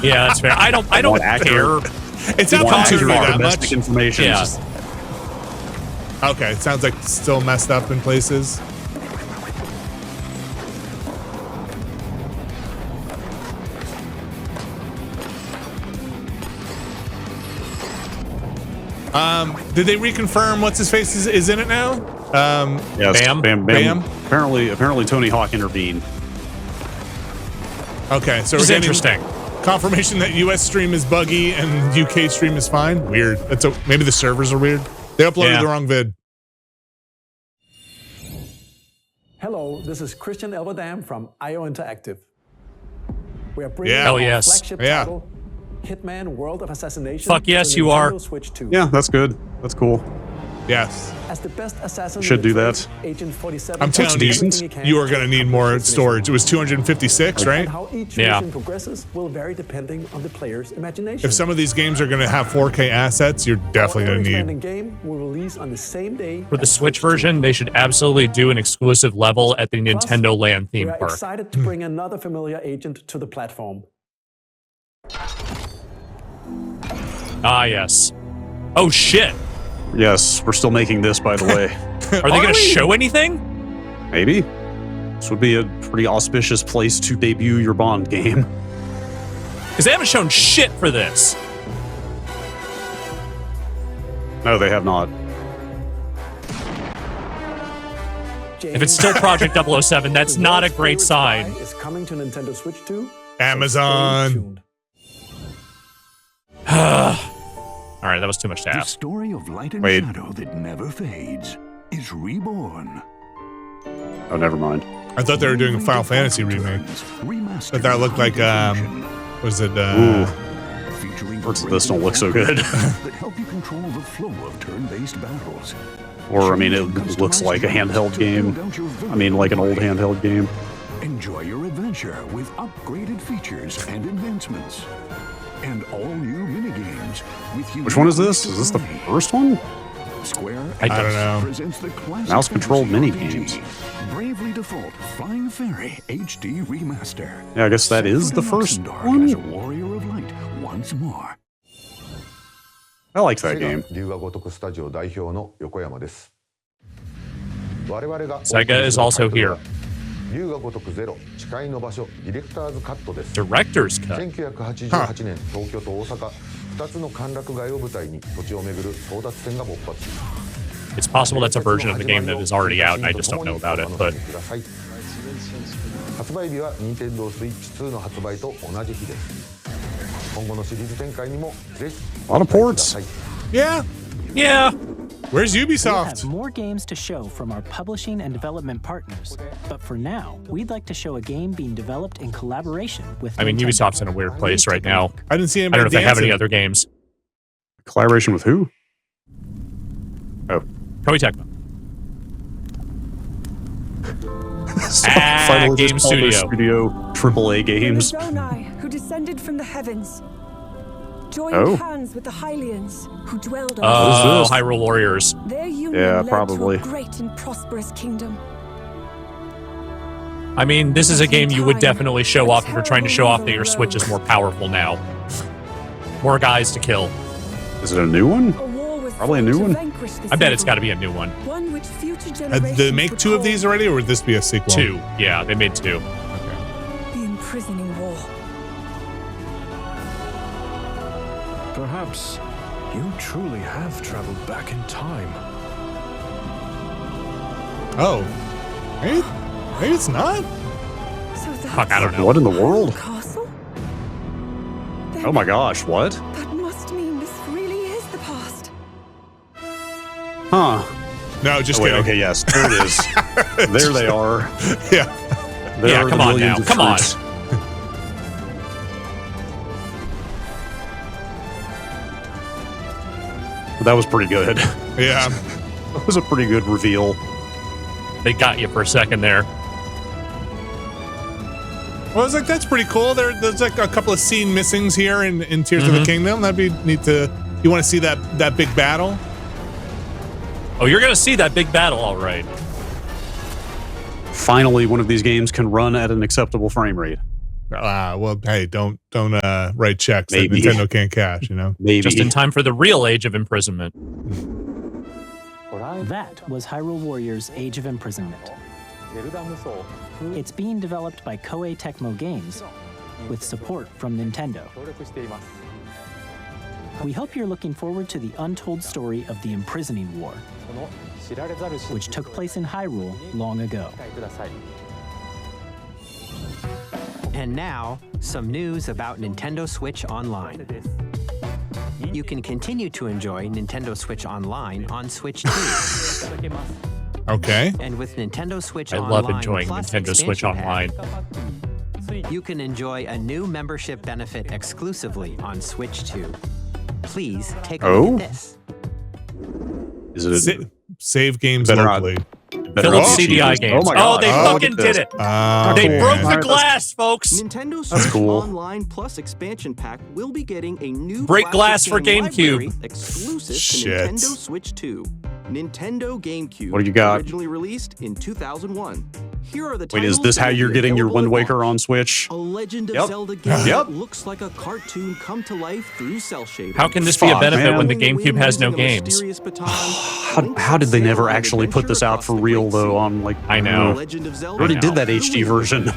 Yeah, that's fair. I don't care. It's not come to me that much information. Yeah. Okay, it sounds like it's still messed up in places. Did they reconfirm what's his face is in it now? Yes, Bam. Apparently Tony Hawk intervened. Okay, so it's interesting. Confirmation that US stream is buggy and UK stream is fine. Weird. Maybe the servers are weird. They uploaded the wrong vid. Hello, this is Christian Elverdam from IO Interactive. We are bringing Hell our yes. flagship title, Hitman World of Assassination. Fuck yes, to you are. Nintendo Switch 2. Yeah, that's good. That's cool. Yes. As the best assassin Should do that. Agent 47 I'm telling you, you are going to need more storage. It was 256, right? And how each mission progresses will vary depending on the player's imagination. If some of these games are going to have 4K assets, you're definitely going to need. Game will release on the same day. For the Switch version, they should absolutely do an exclusive level at the Nintendo Land theme We are park. excited to bring another familiar agent to the platform. Ah, yes. Oh, shit. Yes, we're still making this, by the way. Are they going to show anything? Maybe. This would be a pretty auspicious place to debut your Bond game. Because they haven't shown shit for this. No, they have not. If it's still Project 007, that's not a great sign. Is coming to Nintendo Switch 2. Amazon. All right, that was too much to The ask. story of light and shadow that never fades is reborn. Oh, never mind. I thought they were doing a Final Fantasy remake. But that looked like, was it, Parts of this don't look so good. that help you control the flow of turn-based battles. Or, I mean, it looks like a handheld game. I mean, like an old handheld game. Enjoy your adventure with upgraded features and advancements. And all new minigames with you. Which one is this? Is this the first one? Square I don't know. presents the classic Mouse-controlled fantasy minigames. RPG, Bravely Default Flying Fairy HD Remaster. Yeah, I guess that is the first one. As a warrior of light once more. I like that game. Sega is also here. Director's cut. 1988年東京と大阪2つの歓楽街を舞台に土地を巡る争奪戦が勃発。 It's possible that's a version of the game that is already out and I just don't know about it, but 発売日は Nintendo Switch 2の発売と同じ日です。今後のシリーズ展開にもぜひ A lot of ports. Yeah. Yeah. Where's We Ubisoft? have more games to show from our publishing and development partners, but for now, we'd like to show a game being developed in collaboration with. I mean, Nintendo. Ubisoft's in a weird place right now. I didn't see I anybody don't know if they have any dancing. other games. Collaboration with who? Oh. Koei Tecmo. Finally Game just called their Studio. AAA games. Adonai, who descended from the heavens, joined Oh. hands with the Hylians, who dwelled on Oh, this? Hyrule Warriors. Their union Yeah, led probably. to a great and prosperous kingdom. I mean, this is a game you would definitely show off if you're trying to show off that your Switch is more powerful now. More guys to kill. Is it a new one? A war was Probably a fought new to one. vanquish the I bet it's evil, got to be a new one. one which future Did generations they make two of these already, or would this be a sequel? 2. Yeah, they made 2. the imprisoning war. Perhaps you truly have traveled back in time. Oh. Maybe it's not? So Fuck, I don't know. What in the world? Castle? Oh my gosh, what? That must mean this really is the past. Huh. No, just Oh, wait, kidding. okay, yes. There it is. There they are. Yeah. There Yeah, are come the on millions now. of Come on. fruits. That was pretty good. Yeah. That was a pretty good reveal. They got you for a second there. Well, I was like, that's pretty cool. There's like a couple of scene missings here in Tears of the Kingdom. That'd be neat to. You want to see that big battle? Oh, you're gonna see that big battle, all right. Finally, one of these games can run at an acceptable frame rate. Well, hey, don't write checks Maybe. that Nintendo can't cash. You know, maybe just in time for the real Age of Imprisonment. That was Hyrule Warriors: Age of Imprisonment. It's being developed by Koei Tecmo Games with support from Nintendo. We hope you're looking forward to the untold story of the Imprisoning War, which took place in Hyrule long ago. And now, some news about Nintendo Switch Online. You can continue to enjoy Nintendo Switch Online on Switch 2. Okay. And with Nintendo Switch I Online love enjoying Plus Nintendo Switch expansion Online. pack, you can enjoy a new membership benefit exclusively on Switch 2. Please take a look at this. Is it save games better locally? Philip CDI games. Oh my god! They fucking did it. They broke the glass, folks. Nintendo Switch Online Plus expansion pack will be getting a new break glass for game GameCube. library exclusive to Nintendo Switch 2. Nintendo GameCube. What do you got? Originally released in 2001. Here are the Wait, is titles this that how will be you're getting your available Wind at Waker launch. on Switch? A Legend of Yep. Zelda game Yep. that looks like a cartoon come to life through cell shading. How can this be a Fuck, benefit man. when the GameCube has no games? How did they never actually put this out for real though? On like I know. Legend of They Zelda already did that HD version.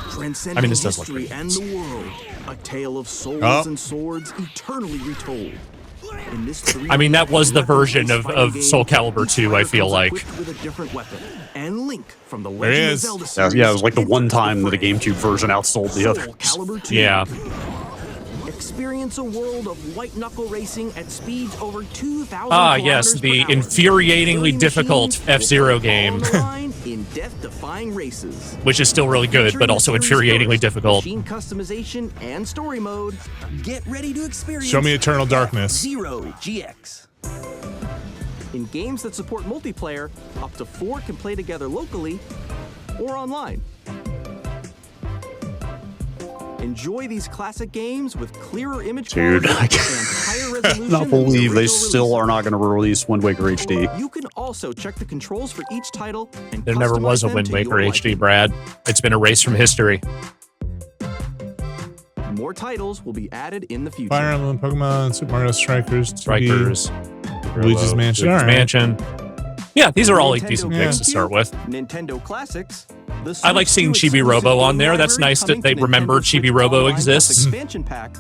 Transcending I mean, this does look history good. and the world. A tale of souls Oh. and swords eternally retold. In this I mean, that was the version of Soul Calibur 2, I feel like. with a different weapon and Link from the There he Legend of is. Zelda Yeah, series. yeah, it was like the one time that a GameCube version outsold the other. Soul Calibur 2. Yeah. Experience a world of white knuckle racing at speeds over 2,000 Ah, yes, the infuriatingly difficult F-Zero game, in death-defying races. which is still really good, but also infuriatingly difficult. Machine customization and story mode. Get ready to experience Show me Eternal Darkness. Zero GX. In games that support multiplayer, up to 4 can play together locally or online. Enjoy these classic games with clearer image Dude, quality I and higher resolution. cannot than the believe they original still are not going to release Wind Waker HD. You can also check the controls for each title and There never was a customize them Wind to Waker your HD, Brad. It's been erased from history. liking. More titles will be added in the future. Fire Emblem, Pokemon, Super Mario Strikers, 2D, Strikers, Luigi's Mansion. Luigi's All right. Mansion. Yeah, these are all like Nintendo decent picks to GameCube, start with. Nintendo Classics. The I like Switch seeing 2 Chibi Robo exclusive on there. game That's library nice that coming they to remember Nintendo Switch Chibi Robo Online Plus exists. Expansion pack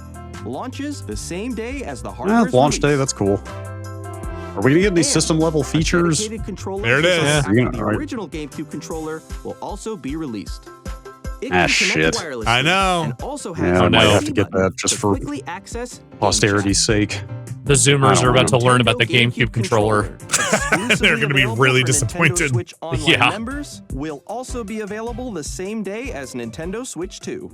launches the same day as the Yeah, hardware. launch day, that's cool. Are we going to get any system level features? There it There is. Yeah. The Alright. original GameCube controller will also be released. It Ah, can connect shit. wirelessly I know. and also has Yeah, a I might no. have to get button that just to for quickly access posterity's sake. The Zoomers are about to learn about the Nintendo GameCube controller. They're going to be really Available for disappointed. Nintendo Switch Online Yeah. members will also be available the same day as Nintendo Switch 2.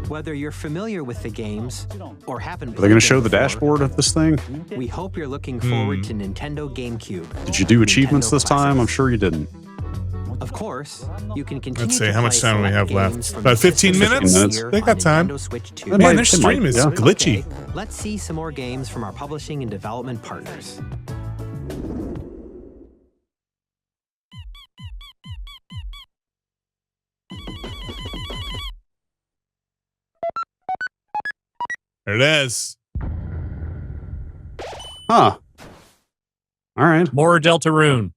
Whether you're familiar with the games or haven't Are they going played to show them the before, dashboard of this thing? we hope you're looking forward to Nintendo GameCube. Did you do achievements Nintendo this time? I'm Classics. sure you didn't. Of course, you can continue Let's see, to how much play time do we select have left? games from About the 15 system minutes? this year They got on time. Nintendo Switch 2. They Man, might- their they might, stream is yeah. glitchy. Okay, let's see some more games from our publishing and development partners. There it is. Huh. All right. More Deltarune.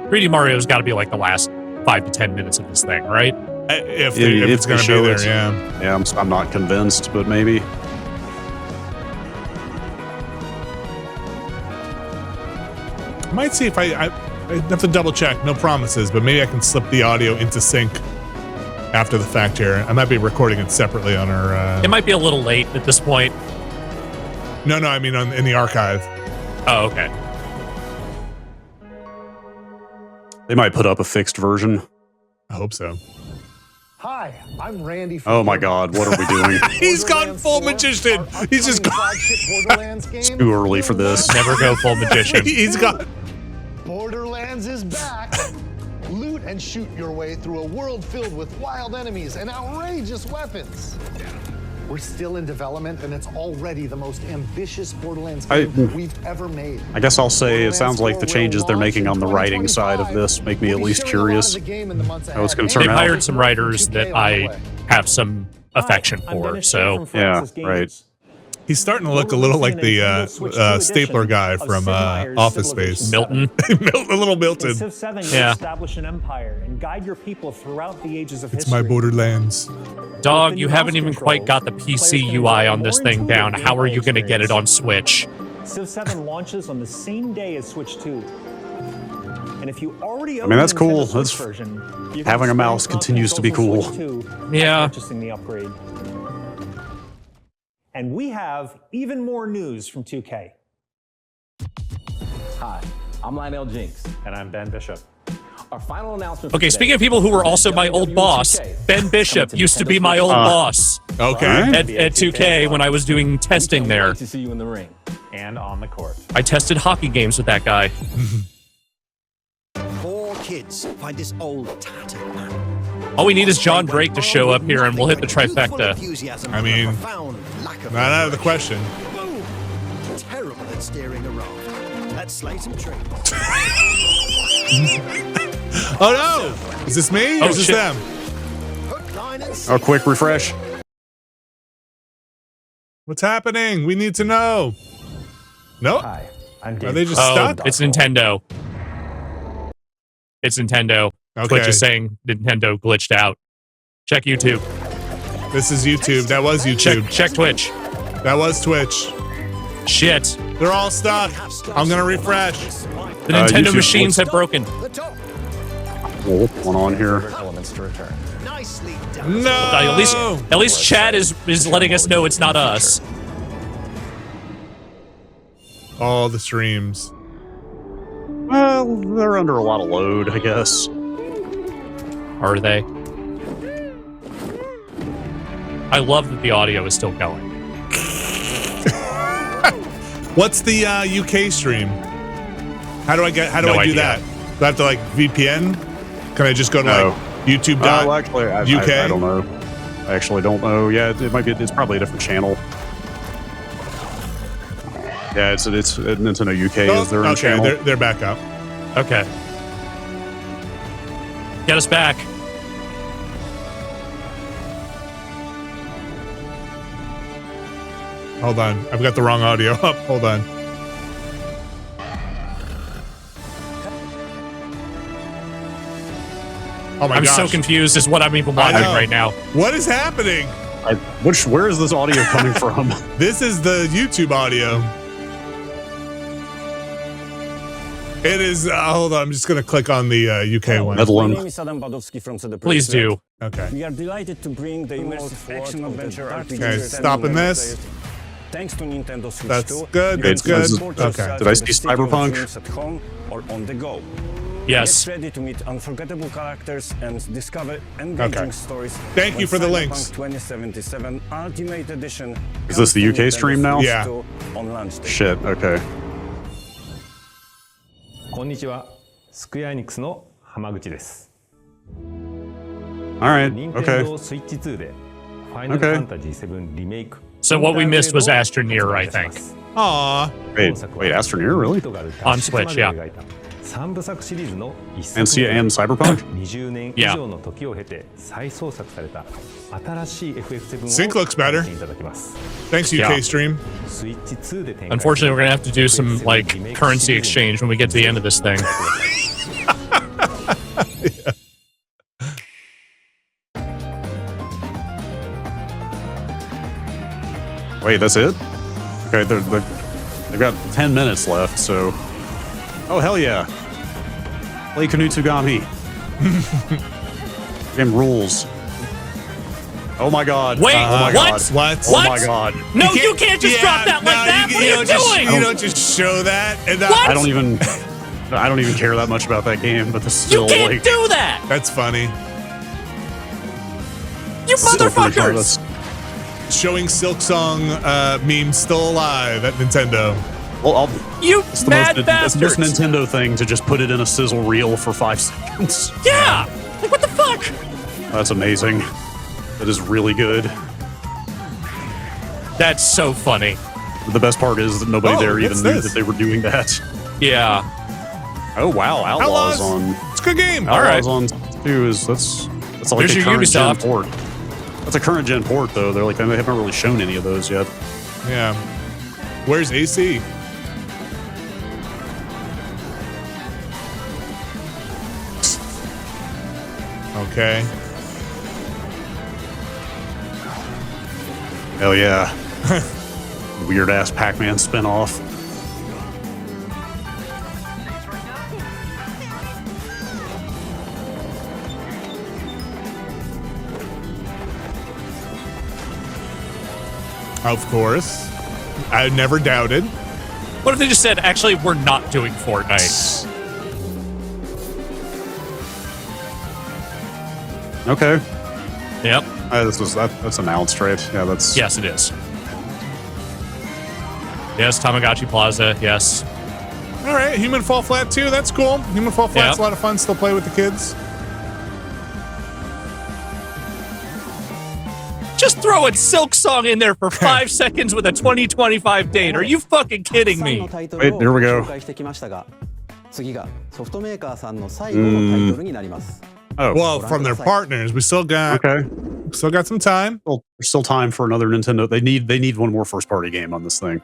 Pretty Mario's got to be like the last 5 to 10 minutes of this thing, right? If it's going to be there, yeah. Yeah, I'm not convinced, but maybe. I might see if I have to double check. No promises, but maybe I can slip the audio into sync after the fact here. I might be recording it separately on our. It might be a little late at this point. No, I mean in the archive. Oh, okay. They might put up a fixed version. I hope so. Hi, I'm Randy. Oh my God, what are we doing? He's gone full magician. He's just gone. It's too early for this. Never go full magician. He's gone. Borderlands is back. Loot and shoot your way through a world filled with wild enemies and outrageous weapons. We're still in development, and it's already the most ambitious Borderlands game we've ever made. I guess I'll say it sounds like the changes they're making on the writing side of this make me at least curious how it's going to turn They've out. hired some writers that I have some affection for, so yeah, right. He's starting to look a little like the stapler guy from Office Space. Milton. A little Milton. Civ 7, you Yeah. establish an empire and guide your people throughout the ages of It's history. my Borderlands. Dog, you haven't even quite got the PC UI on this thing down. How are you going to get it on Switch? Civ 7 launches on the same day as Switch 2. And if you already I mean, that's own the cool. Nintendo That's Switch version, you can having a experience mouse content continues to be controls cool. from Switch 2 by Yeah. purchasing the upgrade. And we have even more news from 2K. Hi, I'm Lionel Jinks. And I'm Ben Bishop. Our final announcement. Okay, speaking of people who were also my old boss, Ben Bishop used to be my old boss. Okay. At 2K when I was doing testing there. To see you in the ring and on the court. I tested hockey games with that guy. 4 kids find this old tattered man. All we need is John Drake to show up here and we'll hit the trifecta. I mean, not out of the question. Boom! Terrible at steering a raft. Let's slay some trees. Oh no! Is this me or Oh, is this shit. them? Hook, line, and Oh, quick refresh. What's happening? We need to know. Nope. Hi, I'm Are Dave. they just Oh, stuck? it's Nintendo. It's Nintendo. Twitch Okay. is saying Nintendo glitched out. Check YouTube. This is YouTube. That was YouTube. Check Twitch. That was Twitch. Shit. They're all stuck. I'm gonna refresh. The Nintendo YouTube machines have broken. What's going on here? Elements to return. Nicely done. No. At least Chad is letting us know it's not us. All the streams. Well, they're under a lot of load, I guess. Are they? I love that the audio is still going. What's the UK stream? How do I do idea. that? Do I have to like VPN? Can I just go to No. like YouTube? Oh, actually, UK? I don't know. I actually don't know. Yeah, it might be. It's probably a different channel. Yeah, it's Nintendo UK is their own okay, channel. they're back up. Okay. Get us back. Hold on, I've got the wrong audio up. Hold on. Oh my I'm gosh. so confused as what I'm even watching know. right now. What is happening? Where is this audio coming from? This is the YouTube audio. It is. Hold on, I'm just gonna click on the UK one. My name is Adam Badowski from CD Please do. Okay. We are delighted to bring the immersive action adventure RPG. Okay, stopping this. Thanks to Nintendo Switch That's 2, good, you that's can good. support Okay. yourself Did I with see the stick of Cyberpunk? dreams at home or on the go. Yes. Get ready to meet unforgettable characters and discover engaging Okay. stories. Thank you when for the Cyberpunk links. 2077 Ultimate Edition. Is this the comes to UK stream Nintendo now? Switch Yeah. 2 on launch day. Shit. Okay. こんにちは。スクエアエニックスの浜口です。 All right. Nintendo Okay. Switch 2で Final Okay. Fantasy 7 リメイク。 So what we missed was Astroneer, I think. Aw. Wait, Astroneer, really? On Switch, yeah. 3部作シリーズの一作 And Cyberpunk? 20年以 Yeah. 上の時を経て再創作された新しい FF7 を Sync looks better. 楽しんでいただきます。 Thanks, UK Yeah. stream. Switch 2で展開 Unfortunately, we're gonna have to do some like currency exchange when we get to the end of this thing. Wait, that's it? Okay, they've got 10 minutes left, so. Oh, hell yeah. Play Kanutsugami. Game rules. Oh my god. Wait, oh my what? God. What? Oh my god. No, you can't just drop that like that. What are you doing? You don't just show that. And What? I don't even. I don't even care that much about that game, but this is still You can't like do that. That's funny. You motherfuckers. Showing Silksong memes still alive at Nintendo. Well, you mad It's bastards. the most Nintendo thing to just put it in a sizzle reel for 5 seconds. Yeah. Like, what the fuck? That's amazing. That is really good. That's so funny. The best part is that nobody there even what's knew this? that they were doing that. Yeah. Oh wow, Outlaws on. It's a good game. Outlaws on 2 is that's like There's a your current gen Ubisoft. port. That's a current gen port though. They haven't really shown any of those yet. Yeah. Where's AC? Okay. Hell yeah. Weird ass Pac-Man spinoff. Of course. I never doubted. What if they just said, actually, we're not doing Fortnite? Okay. Yep. That's announced, right? Yeah, that's. Yes, it is. Yes, Tamagotchi Plaza. Yes. All right, Human Fall Flat 2. That's cool. Human Fall Flat's a lot of fun. Still play with the kids. Just throwing Silksong in there for 5 seconds with a 2025 date. Are you fucking kidding me? Wait, here we go. Oh, well, from their partners, we still got some time. Well, there's still time for another Nintendo. They need one more first party game on this thing.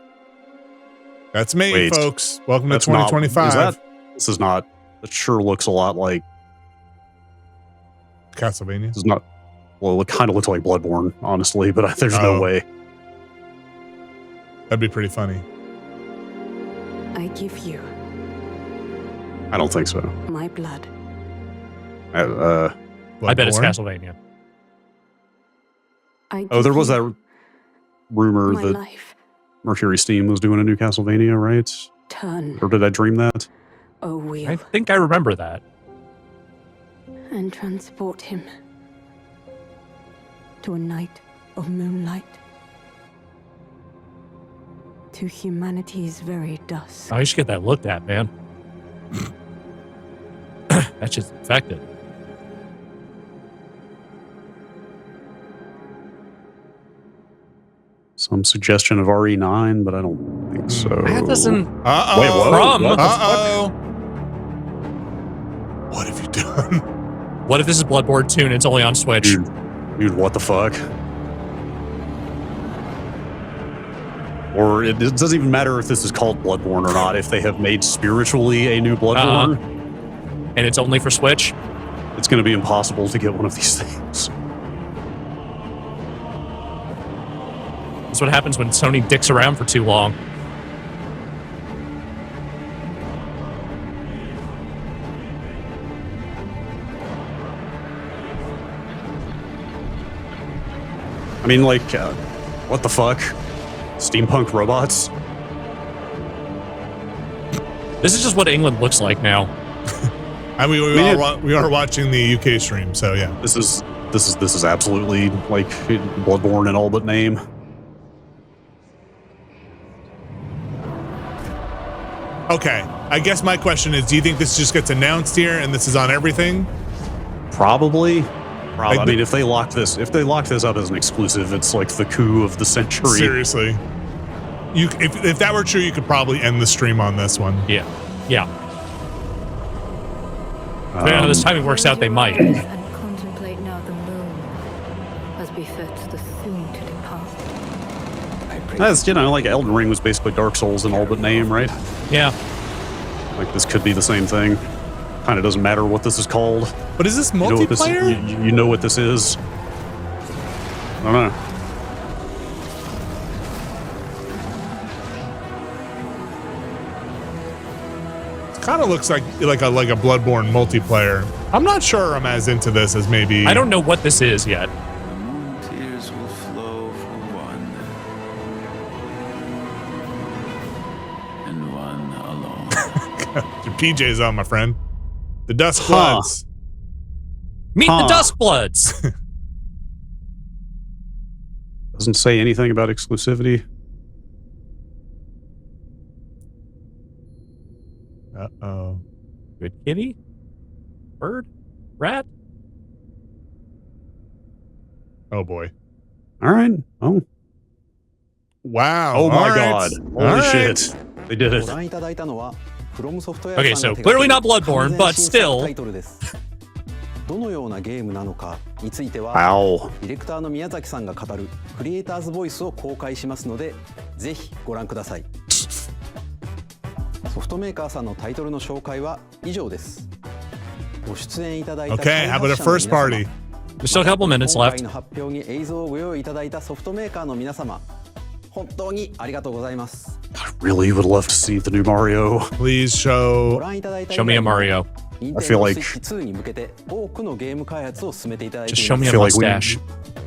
That's me, Wait, folks. Welcome to that's not- 2025. This is not. It sure looks a lot like Castlevania. This is not. Well, it kind of looks like Bloodborne, honestly, but there's no way. That'd be pretty funny. I give you I don't think so. my blood. I bet it's Castlevania. Oh, there was that rumor my that life. Mercury Steam was doing a new Castlevania, right? Turn, Or did I dream that? O wheel, I think I remember that. and transport him to a night of moonlight, to humanity's very dust. Oh, you should get that looked at, man. That shit's infected. Some suggestion of RE9, but I don't think so. That doesn't. Uh-oh. Wait, whoa, From. what the Uh-oh. What have you done? What if this is Bloodborne 2 and it's only on Switch? Dude, what the fuck? Or it doesn't even matter if this is called Bloodborne or not. If they have made spiritually a new Bloodborne, and it's only for Switch, it's going to be impossible to get one of these things. that's what happens when Sony dicks around for too long. I mean, like, what the fuck? Steampunk robots? This is just what England looks like now. I mean, we are watching the UK stream, so yeah. This is absolutely like Bloodborne in all but name. Okay, I guess my question is, do you think this just gets announced here and this is on everything? Probably. Like I mean, if they lock this up as an exclusive, it's like the coup of the century. Seriously. If that were true, you could probably end the stream on this one. Yeah. Depending on how this timing works out, they might. And contemplate now the moon, as befits the soon to depart. That's, like Elden Ring was basically Dark Souls in all but name, right? Yeah. Like this could be the same thing. Kind of doesn't matter what this is called. But is this multiplayer? You know what this is. I don't know. Kind of looks like a Bloodborne multiplayer. I'm not sure I'm as into this as maybe. I don't know what this is yet. Tears will flow for one, and one alone. Your PJs on, my friend. The Dusk Bloods. Meet the Dusk Bloods. Doesn't say anything about exclusivity. Uh-oh. Good kitty? Bird? Rat? Oh, boy. All right. Oh. Wow. Oh, my All God. right. Holy shit. They did it. Okay, so clearly not Bloodborne, but still. どのようなゲームなのかについては、ディレクターの宮崎さんが語るクリエイターズボイスを公開しますので、ぜひご覧ください。ソフトメーカーさんのタイトルの紹介は以上です。ご出演いただいた Okay, how about a first party? There's still a couple minutes left. 今回の発表に映像をご用意いただいたソフトメーカーの皆様、本当にありがとうございます。I really would love to see the new Mario. Please show me a Mario. I feel like Just show me a mustache.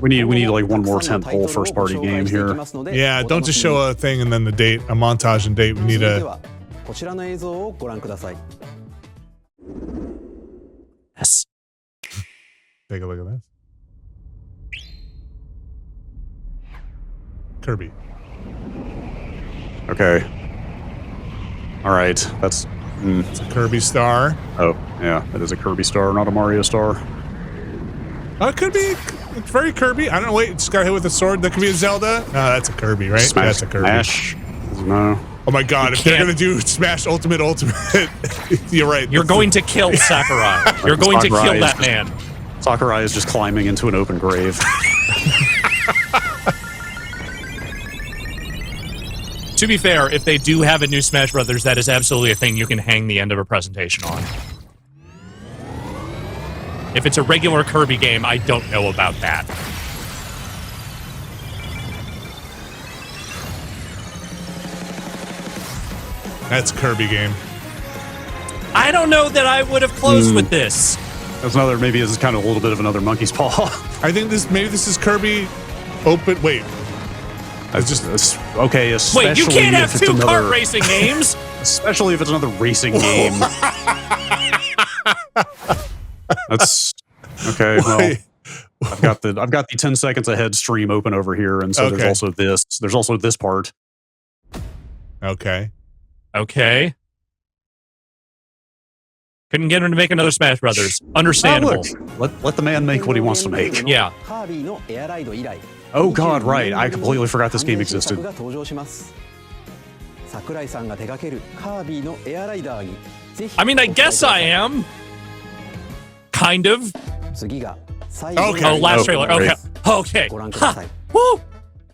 We need like one more tentpole first party game here. Yeah, don't just show a thing and then the date, a montage and date. We need a. こちらの映像をご覧ください。Yes. Take a look at this. Kirby. Okay. All right. That's it's a Kirby star. Oh, yeah. That is a Kirby star, not a Mario star. Oh, it could be. It's very Kirby. I don't know. Wait, just got hit with a sword. That could be a Zelda. No, that's a Kirby, right? Smash, that's a Kirby. Smash. No. Oh my God! If they're gonna do Smash Ultimate, you're right. You're going to kill Sakurai. You're going to kill that man. Sakurai is just climbing into an open grave. To be fair, if they do have a new Smash Brothers, that is absolutely a thing you can hang the end of a presentation on. If it's a regular Kirby game, I don't know about that. That's a Kirby game. I don't know that I would have closed with this. That's another, maybe this is kind of a little bit of another monkey's paw. I think maybe this is Kirby open. Wait. Okay, especially wait, you can't have if it's two another, kart racing games. Especially if it's another racing game. That's okay. Well, I've got the 10 seconds ahead stream open over here, and so there's also this. There's also this part. Okay. Okay. Couldn't get him to make another Smash Brothers. Understandable. Let the man make what he wants to make. Yeah. Oh God, right. I completely forgot this game existed. I mean, I guess I am. Kind of. Okay. Oh, last trailer. Okay. Okay. Ha. Woo.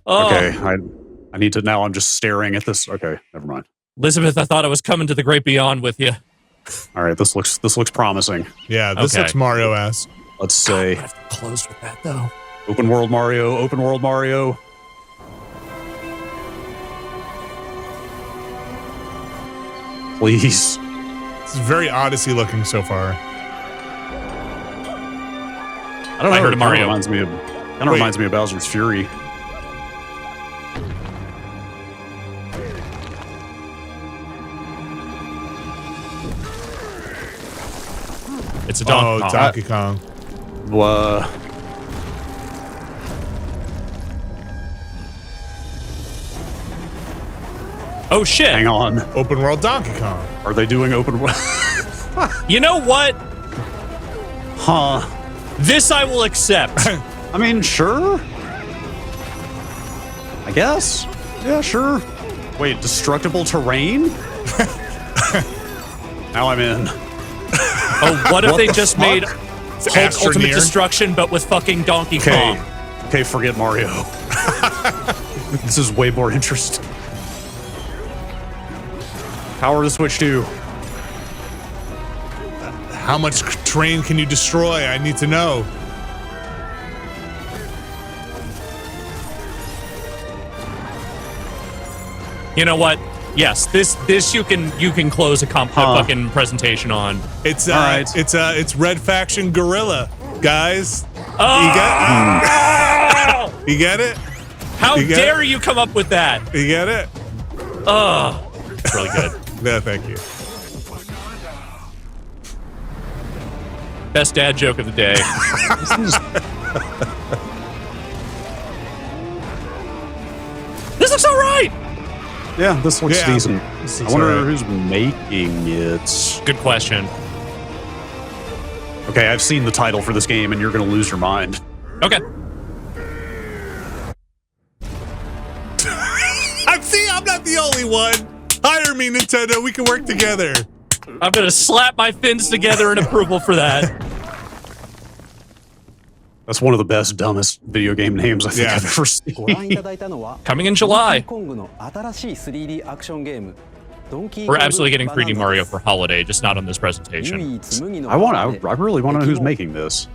Oh. Okay. I need to now. I'm just staring at this. Okay. Never mind. Elizabeth, I thought I was coming to the great beyond with you. All right. This looks promising. Yeah. This looks Mario-esque. Let's say. I have to close with that though. Open world Mario. Open world Mario. Please. This is very Odyssey looking so far. I don't know. I heard a Mario. Reminds me of Bowser's Fury. It's a Donkey Kong. Donkey Kong. Oh shit! Hang on. Open world Donkey Kong. Are they doing open world? You know what? Huh. This I will accept. I mean, sure. I guess. Yeah, sure. Wait, destructible terrain? Now I'm in. Oh, what if they just made Astroneer? Ultimate Destruction, but with fucking Donkey Kong? Okay, forget Mario. This is way more interesting. Power to Switch 2. How much terrain can you destroy? I need to know. You know what? Yes, this you can close a fucking presentation on. It's it's Red Faction Gorilla, guys. Oh! You get it? How dare you come up with that? You get it? Oh, it's really good. Yeah, thank you. Best dad joke of the day. This looks all right. Yeah, this looks decent. I wonder who's making it. Good question. Okay, I've seen the title for this game, and you're going to lose your mind. Okay. I'm not the only one. Hire me, Nintendo. We can work together. I'm going to slap my fins together in approval for that. That's one of the best, dumbest video game names I think I've ever seen. Coming in July. We're absolutely getting 3D Mario for holiday, just not on this presentation. I really want to know who's making this.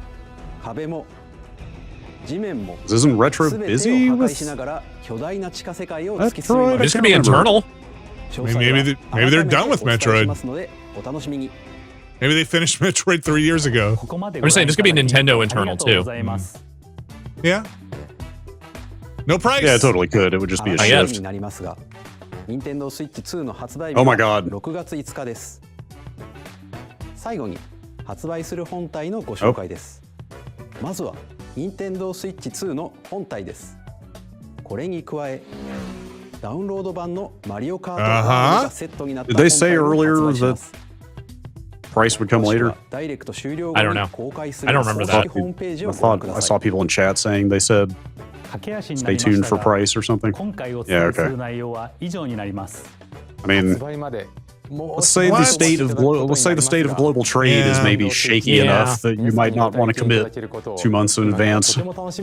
Isn't Retro busy with Metroid? This could be internal. Maybe they're done with Metroid. Maybe they finished Metroid 3 years ago. I'm saying this could be Nintendo internal too. Yeah. No price. Yeah, it totally could. It would just be a shift. Oh my god. Oh. Did they say earlier that price would come later? I don't know. I don't remember that. I saw people in chat saying they said stay tuned for price or something. Yeah, okay. I mean, let's say the state of global trade is maybe shaky enough that you might not want to commit 2 months in advance. 2 months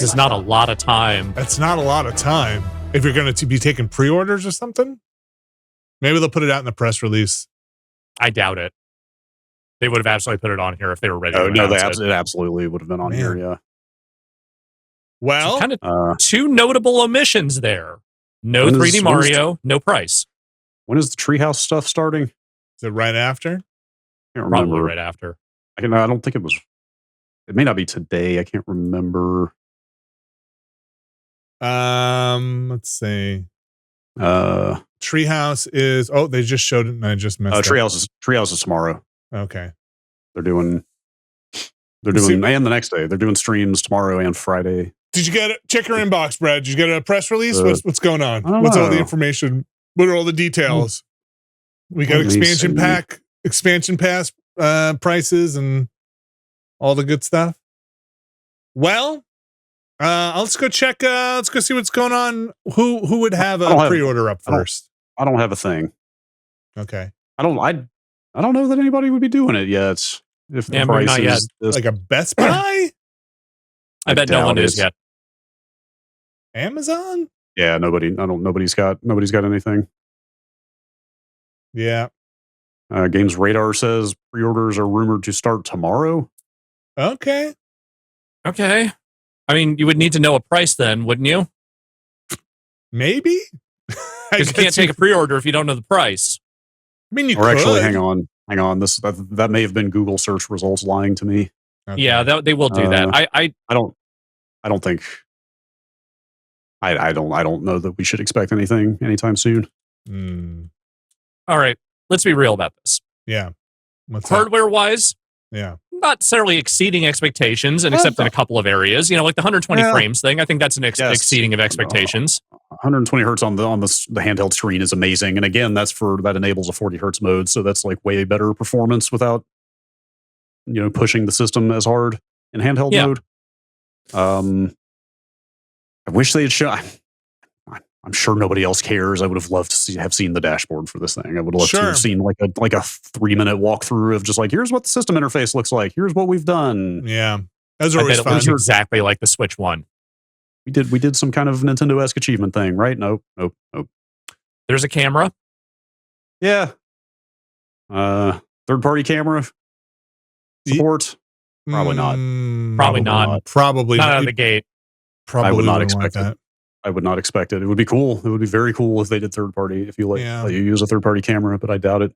is not a lot of time. That's not a lot of time. If you're going to be taking pre-orders or something, maybe they'll put it out in the press release. I doubt it. They would have absolutely put it on here if they were ready. Oh no, it absolutely would have been on here. Yeah. Well, so kind of two notable omissions there. No 3D Mario, no price. When is the Treehouse stuff starting? Is it right after? I can't remember. Probably right after. I don't think it was. It may not be today. I can't remember. Let's see. Treehouse is. Oh, they just showed it, and I just messed up. Treehouse is tomorrow. Okay. They're doing, and the next day. They're doing streams tomorrow and Friday. Did you get it? Check your inbox, Brad. Did you get a press release? What's going on? What's all the information? What are all the details? We got expansion pass prices and all the good stuff. Well, let's go check. Let's go see what's going on. Who would have a pre-order up first? I don't have a thing. Okay. I don't know that anybody would be doing it yet. If the price not is yet. Like a Best Buy? I bet no one is yet. Amazon? Yeah, nobody's got anything. Yeah. Games Radar says pre-orders are rumored to start tomorrow. Okay. I mean, you would need to know a price then, wouldn't you? Maybe. Because you can't take a pre-order if you don't know the price. I mean, you or could. Actually, hang on. That may have been Google search results lying to me. Okay. Yeah, they will do that. I don't think. I don't know that we should expect anything anytime soon. All right, let's be real about this. Yeah. Hardware-wise, yeah, not necessarily exceeding expectations, and except in a couple of areas. Like the 120 frames thing. I think that's an exceeding of expectations. 120 hertz on the handheld screen is amazing, and again, that enables a 40 hertz mode, so that's like way better performance without pushing the system as hard in handheld mode. I wish they had shown. I'm sure nobody else cares. I would have loved to have seen the dashboard for this thing. I would love to have seen like a 3-minute walkthrough of just like, here's what the system interface looks like. Here's what we've done. Yeah, those are always fun. It looks exactly like the Switch One. We did some kind of Nintendo-esque achievement thing, right? Nope. There's a camera. Yeah. Third-party camera support. Probably not. Probably not. Probably not out of the gate. Probably I would not expect that. I would not expect it. It would be cool. It would be very cool if they did third party. If you let you use a third party camera, but I doubt it.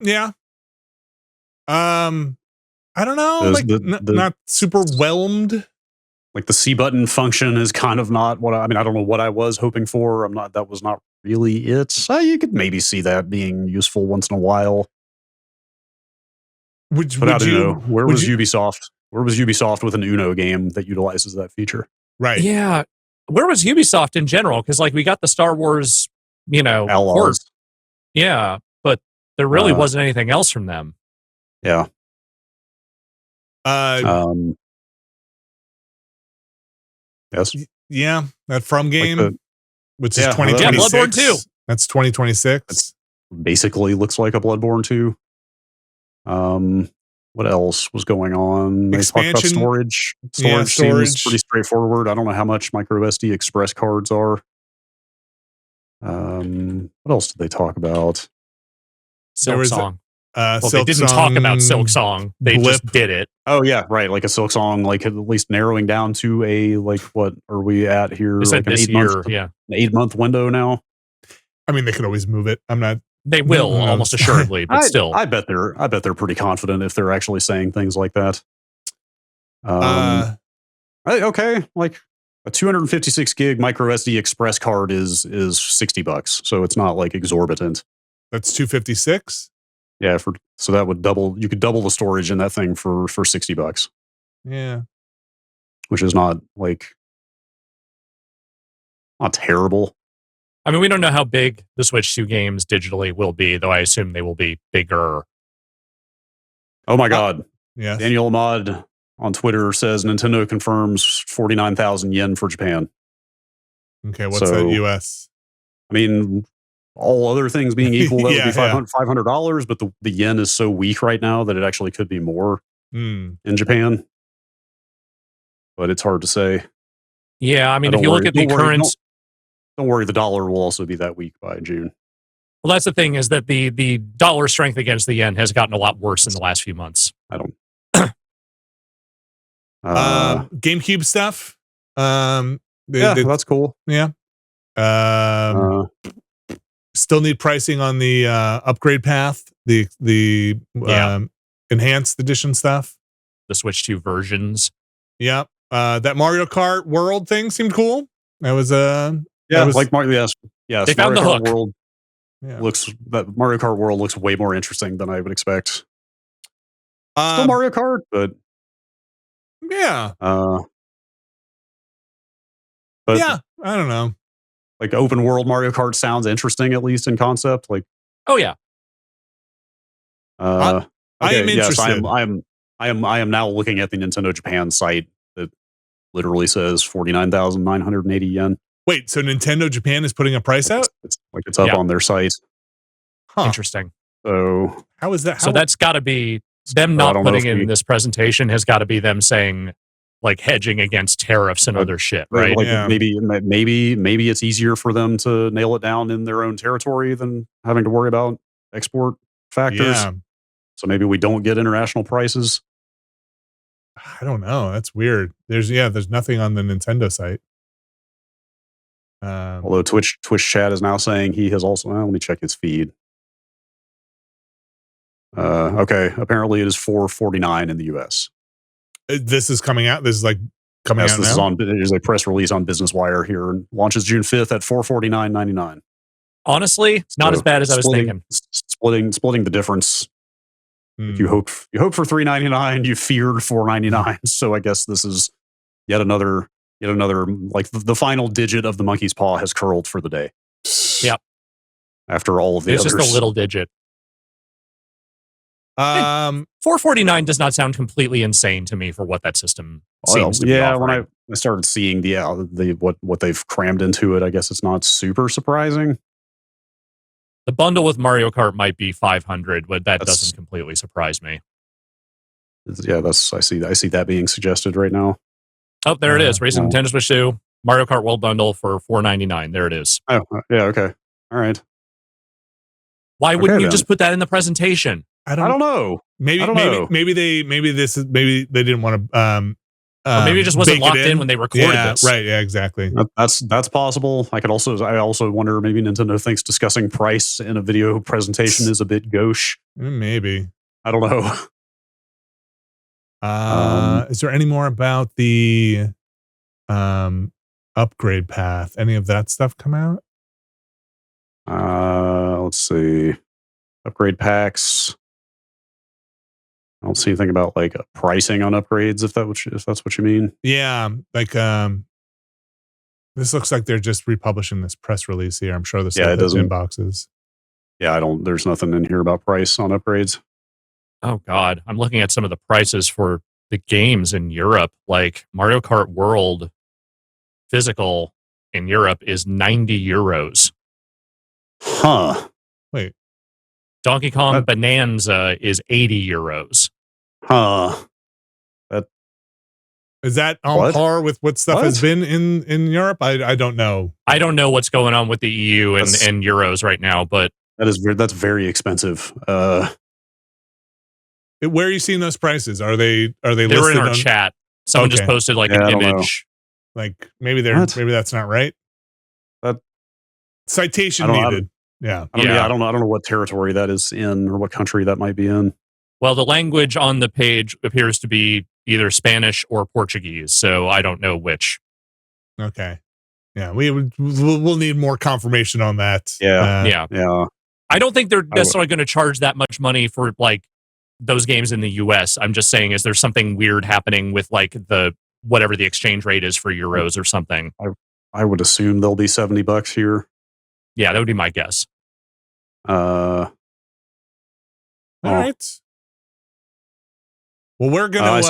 Yeah. I don't know. Not super whelmed. Like the C button function is kind of not what I don't know what I was hoping for. That was not really it. You could maybe see that being useful once in a while. But I don't know. Where was Ubisoft? Where was Ubisoft with an Uno game that utilizes that feature? Right. Yeah. Where was Ubisoft in general? Because like we got the Star Wars, Outlaws. Yeah, but there really wasn't anything else from them. Yeah. Yes. Yeah, that From game, which is 2026. Yeah, Bloodborne 2. That's 2026. Basically looks like a Bloodborne 2. What else was going on? They talked about storage. Storage seems pretty straightforward. I don't know how much micro SD express cards are. What else did they talk about? Silksong. They didn't talk about Silksong. They just did it. Oh yeah, right. Like a Silksong, like at least narrowing down to a what are we at here? They said like this year, yeah, an 8-month window now. I mean, they could always move it. I'm not. They will almost assuredly, but still, I bet they're pretty confident if they're actually saying things like that. Okay, like a 256 gig micro SD express card is $60, so it's not like exorbitant. That's 256. Yeah, so that would double. You could double the storage in that thing for $60. Yeah, which is not terrible. I mean, we don't know how big the Switch 2 games digitally will be, though I assume they will be bigger. Oh my God! Yeah, Daniel Ahmad on Twitter says Nintendo confirms 49,000 yen for Japan. Okay, what's that US? I mean, all other things being equal, that would be $500. But the yen is so weak right now that it actually could be more in Japan. But it's hard to say. Yeah, I mean, if you look at the current. Don't worry, the dollar will also be that weak by June. Well, that's the thing, is that the dollar strength against the yen has gotten a lot worse in the last few months. I don't. GameCube stuff. That's cool. Yeah. Still need pricing on the upgrade path. The enhanced edition stuff. The Switch 2 versions. Yeah. That Mario Kart World thing seemed cool. That was like Mario. Yes, they found Mario the Kart hook. World Mario Kart World looks way more interesting than I would expect. Still Mario Kart, but yeah. But yeah, I don't know. Like open world Mario Kart sounds interesting, at least in concept. Like, oh yeah. I am interested. Yes, I am now looking at the Nintendo Japan site that literally says 49,980 yen. Wait, so Nintendo Japan is putting a price out? It's up on their site. Huh. Interesting. So how is that? So that's got to be them not putting in this presentation. Has got to be them saying like hedging against tariffs and other shit, right? Like maybe it's easier for them to nail it down in their own territory than having to worry about export factors. Yeah. So maybe we don't get international prices. I don't know. That's weird. There's nothing on the Nintendo site. Although Twitch chat is now saying he has also. Let me check his feed. Okay, apparently it is $449 in the US. This is coming out. This is like coming out this now. There's a press release on Business Wire here, and launches June 5th at $449.99. Honestly, not as bad as I was thinking. Splitting the difference. You hope for $399. You feared $499. So I guess this is yet another like the final digit of the monkey's paw has curled for the day. Yep. After all of the it's others. just a little digit. $449 does not sound completely insane to me for what that system seems to be offering. When I started seeing what they've crammed into it, I guess it's not super surprising. The bundle with Mario Kart might be $500, but that doesn't completely surprise me. Yeah, I see that being suggested right now. Oh, there it is. Racing Nintendo Switch 2, Mario Kart World Bundle for $499. There it is. Oh, yeah, okay. All right. Why wouldn't you just put that in the presentation? I don't know. Maybe they didn't want to or maybe it just wasn't locked in when they recorded this. Right, yeah, exactly. That's possible. I also wonder maybe Nintendo thinks discussing price in a video presentation is a bit gauche. Maybe. I don't know. Is there any more about the upgrade path? Any of that stuff come out? Let's see. Upgrade packs. I don't see anything about like pricing on upgrades, if that's what you mean. Yeah, like this looks like they're just republishing this press release here. I'm sure this it is doesn't inboxes. Yeah, there's nothing in here about price on upgrades. Oh God, I'm looking at some of the prices for the games in Europe. Like Mario Kart World physical in Europe is 90 euros. Huh. Wait. Donkey Kong Bonanza is 80 euros. Huh. Is that on par with what stuff has been in Europe? I don't know. I don't know what's going on with the EU and euros right now, but that's very expensive. Where are you seeing those prices? Are they were listed in our chat? Someone just posted like an image. Like maybe that's not right. Citation needed. I don't know what territory that is in or what country that might be in. Well, the language on the page appears to be either Spanish or Portuguese, so I don't know which. Okay. Yeah, we'll need more confirmation on that. Yeah. I don't think they're necessarily going to charge that much money for like those games in the US. I'm just saying, is there something weird happening with like whatever the exchange rate is for euros or something? I would assume they'll be $70 here. Yeah, that would be my guess. All right. Well, we're gonna.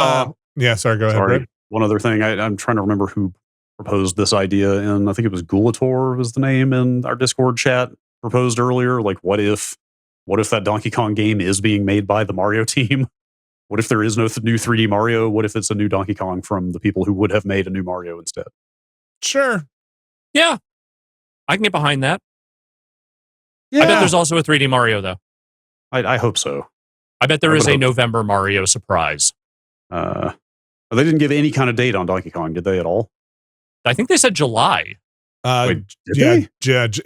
Sorry. Go ahead. One other thing, I'm trying to remember who proposed this idea, and I think it was Gulator was the name in our Discord chat. Proposed earlier, like what if that Donkey Kong game is being made by the Mario team? What if there is no new 3D Mario? What if it's a new Donkey Kong from the people who would have made a new Mario instead? Sure. Yeah, I can get behind that. Yeah. I bet there's also a 3D Mario though. I hope so. I bet there is a November Mario surprise. They didn't give any kind of date on Donkey Kong, did they at all? I think they said July. Wait, did they?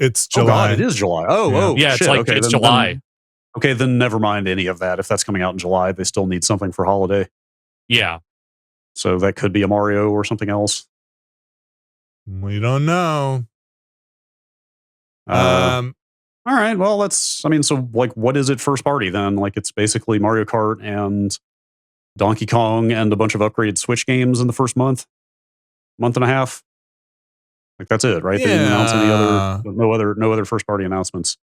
It's July. Oh God, it is July. Yeah, shit. it's like it's July. Then never mind any of that. If that's coming out in July, they still need something for holiday. Yeah. So that could be a Mario or something else. We don't know. All right. Well, so like, what is it first party then? Like, it's basically Mario Kart and Donkey Kong and a bunch of upgraded Switch games in the first month and a half. Like, that's it, right? Yeah. They didn't announce no other first party announcements.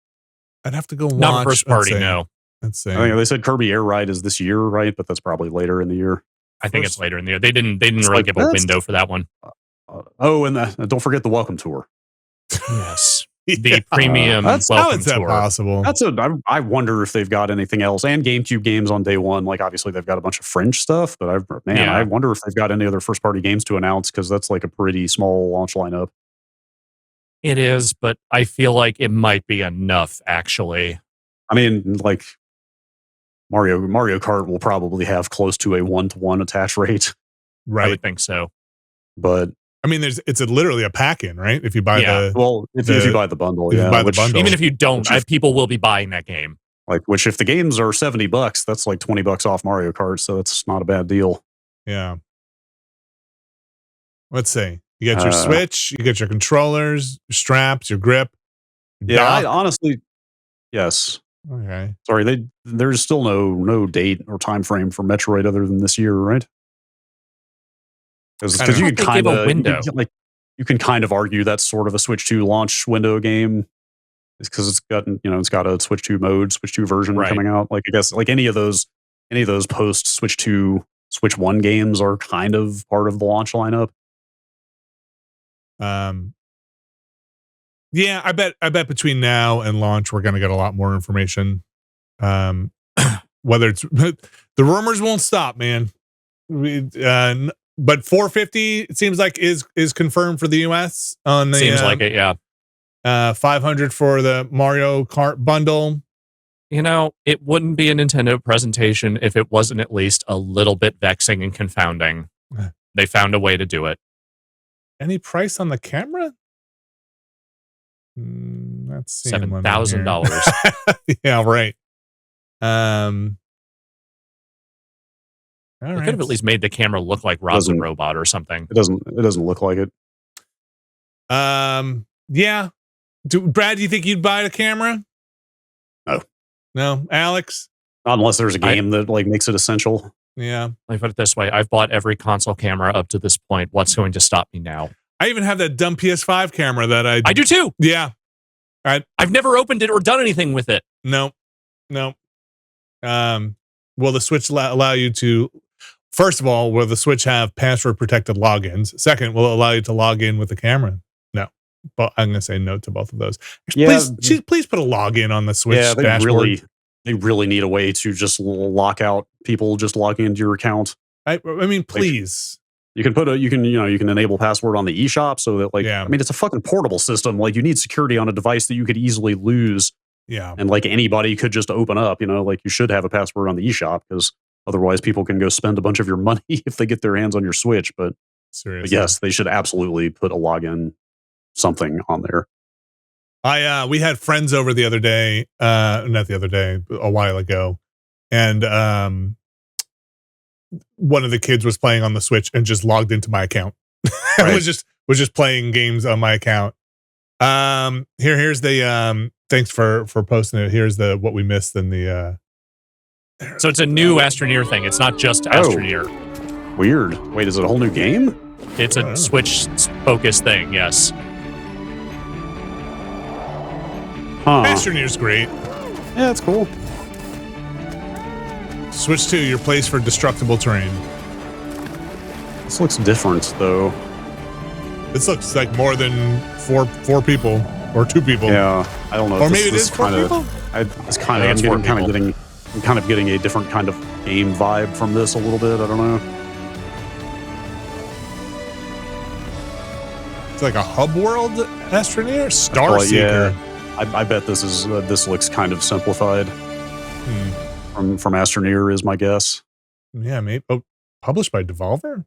I'd have to go watch. Not first party, no. Let's see. I think they said Kirby Air Ride is this year, right? But that's probably later in the year. I think it's later in the year. They didn't really give a window for that one. And don't forget the Welcome Tour. Yes. The premium how welcome is that tour. possible? I wonder if they've got anything else. And GameCube games on day one. Like, obviously, they've got a bunch of French stuff, but I wonder if they've got any other first party games to announce, because that's like a pretty small launch lineup. It is, but I feel like it might be enough, actually. I mean, like, Mario Kart will probably have close to a 1-to-1 attach rate. Right. I would think so. But I mean, it's literally a pack-in, right? If you buy if you buy the bundle, even if you don't, people will be buying that game. Like, which if the games are $70, that's like $20 off Mario Kart, so it's not a bad deal. Yeah. Let's see. You get your Switch, you get your controllers, your straps, your grip. Your dock. Honestly, yes. Okay. Sorry, there's still no date or time frame for Metroid other than this year, right? Because you can you can kind of argue that's sort of a Switch 2 launch window game, because it's got a Switch 2 mode, Switch 2 version coming out. Like, I guess like any of those post Switch 2 Switch 1 games are kind of part of the launch lineup. Yeah, I bet between now and launch we're gonna get a lot more information. Whether it's the rumors won't stop, man. But 450 it seems like is confirmed for the US on the seems like it, yeah. 500 for the Mario Kart bundle. It wouldn't be a Nintendo presentation if it wasn't at least a little bit vexing and confounding. They found a way to do it. Any price on the camera? That's $7,000. Yeah, right. They could have at least made the camera look like Rob's Robot or something. It doesn't look like it. Yeah. Brad, do you think you'd buy a camera? No, Alex? Not unless there's a game that like makes it essential. Yeah. Let me put it this way. I've bought every console camera up to this point. What's going to stop me now? I even have that dumb PS5 camera that I do too. Yeah. I've never opened it or done anything with it. No. Will the Switch allow you to, first of all, will the Switch have password protected logins? Second, will it allow you to log in with the camera? No. But I'm going to say no to both of those. Yeah. Please put a login on the Switch Yeah, dashboard. They really need a way to just lock out people just logging into your account. I mean, please. You can you can enable password on the eShop so that I mean, it's a fucking portable system. Like you need security on a device that you could easily lose. Yeah. And like anybody could just open up, like you should have a password on the eShop because otherwise people can go spend a bunch of your money if they get their hands on your Switch. But yes, they should absolutely put a login something on there. We had friends over the other day, not the other day, a while ago, and one of the kids was playing on the Switch and just logged into my account. Right. was just playing games on my account. Here's the thanks for posting it. Here's the what we missed in the So it's a new Astroneer thing. It's not just Astroneer. Weird. Wait, is it a whole new game? It's a Switch focused thing, yes. Astroneer's great. Yeah, it's cool. Switch to your place for destructible terrain. This looks different, though. This looks like more than four people or 2 people. Yeah, I don't know. Or maybe it is 4 people. I'm kind of getting a different kind of game vibe from this a little bit. I don't know. It's like a hub world Astroneer? Star Seeker. Yeah. I bet this looks kind of simplified. From Astroneer is my guess. Yeah, maybe. Oh, published by Devolver?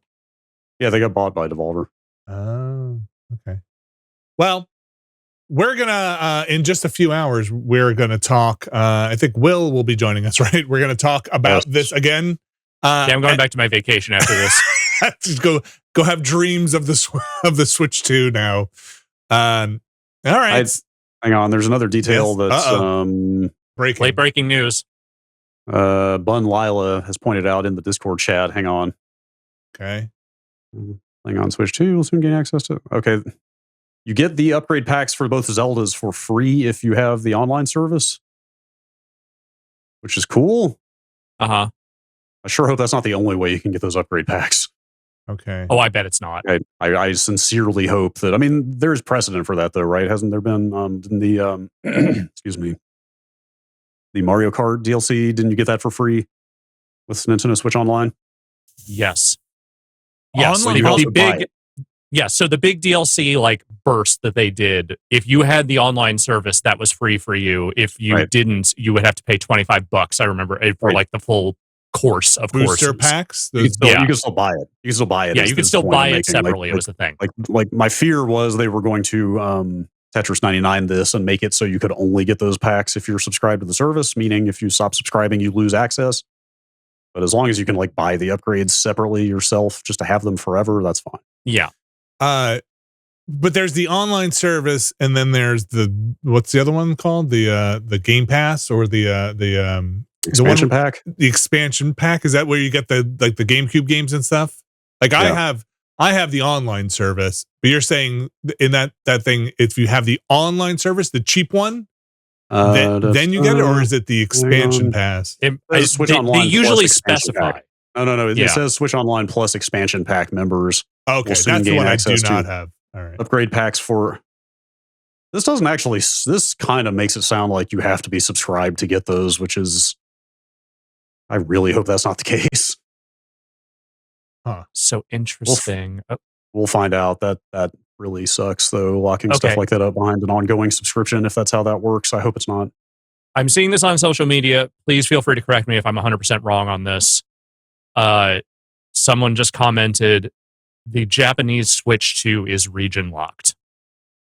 Yeah, they got bought by Devolver. Oh, okay. Well, we're gonna in just a few hours. We're gonna talk. I think Will be joining us. Right? We're gonna talk about this again. I'm going back to my vacation after this. Just go have dreams of the Switch 2 now. All right. Hang on, there's another detail that's late breaking news. Bun Lila has pointed out in the Discord chat. Hang on. Okay. Hang on, Switch 2 will soon gain access to. Okay. You get the upgrade packs for both Zeldas for free if you have the online service, which is cool. Uh-huh. I sure hope that's not the only way you can get those upgrade packs. Okay. Oh, I bet it's not. I sincerely hope that. I mean, there's precedent for that, though, right? Hasn't there been? Didn't the excuse me, the Mario Kart DLC? Didn't you get that for free with Nintendo Switch Online? Yes. Yes. So the big DLC burst that they did. If you had the online service, that was free for you. If you didn't, you would have to pay $25. I remember for the full course of booster courses. Packs. You can still buy it. You can still buy it. Yeah, you can still buy it separately. It was the thing. Like my fear was they were going to Tetris 99 this and make it so you could only get those packs if you're subscribed to the service. Meaning, if you stop subscribing, you lose access. But as long as you can buy the upgrades separately yourself, just to have them forever, that's fine. Yeah. But there's the online service, and then there's what's the other one called? The Game Pass or the expansion pack. The expansion pack, is that where you get the GameCube games and stuff? I have the online service, but you're saying in that thing, if you have the online service, the cheap one, then you get it, or is it the expansion pass? Switch Online. They usually specify. Pack. No. It says Switch Online plus expansion pack members. Okay, that's the one I do not have. All right. Upgrade packs for. This doesn't actually. This kind of makes it sound like you have to be subscribed to get those, which is. I really hope that's not the case. Huh. So interesting. We'll find out. That really sucks, though, locking stuff like that up behind an ongoing subscription, if that's how that works. I hope it's not. I'm seeing this on social media. Please feel free to correct me if I'm 100% wrong on this. Someone just commented, the Japanese Switch 2 is region locked.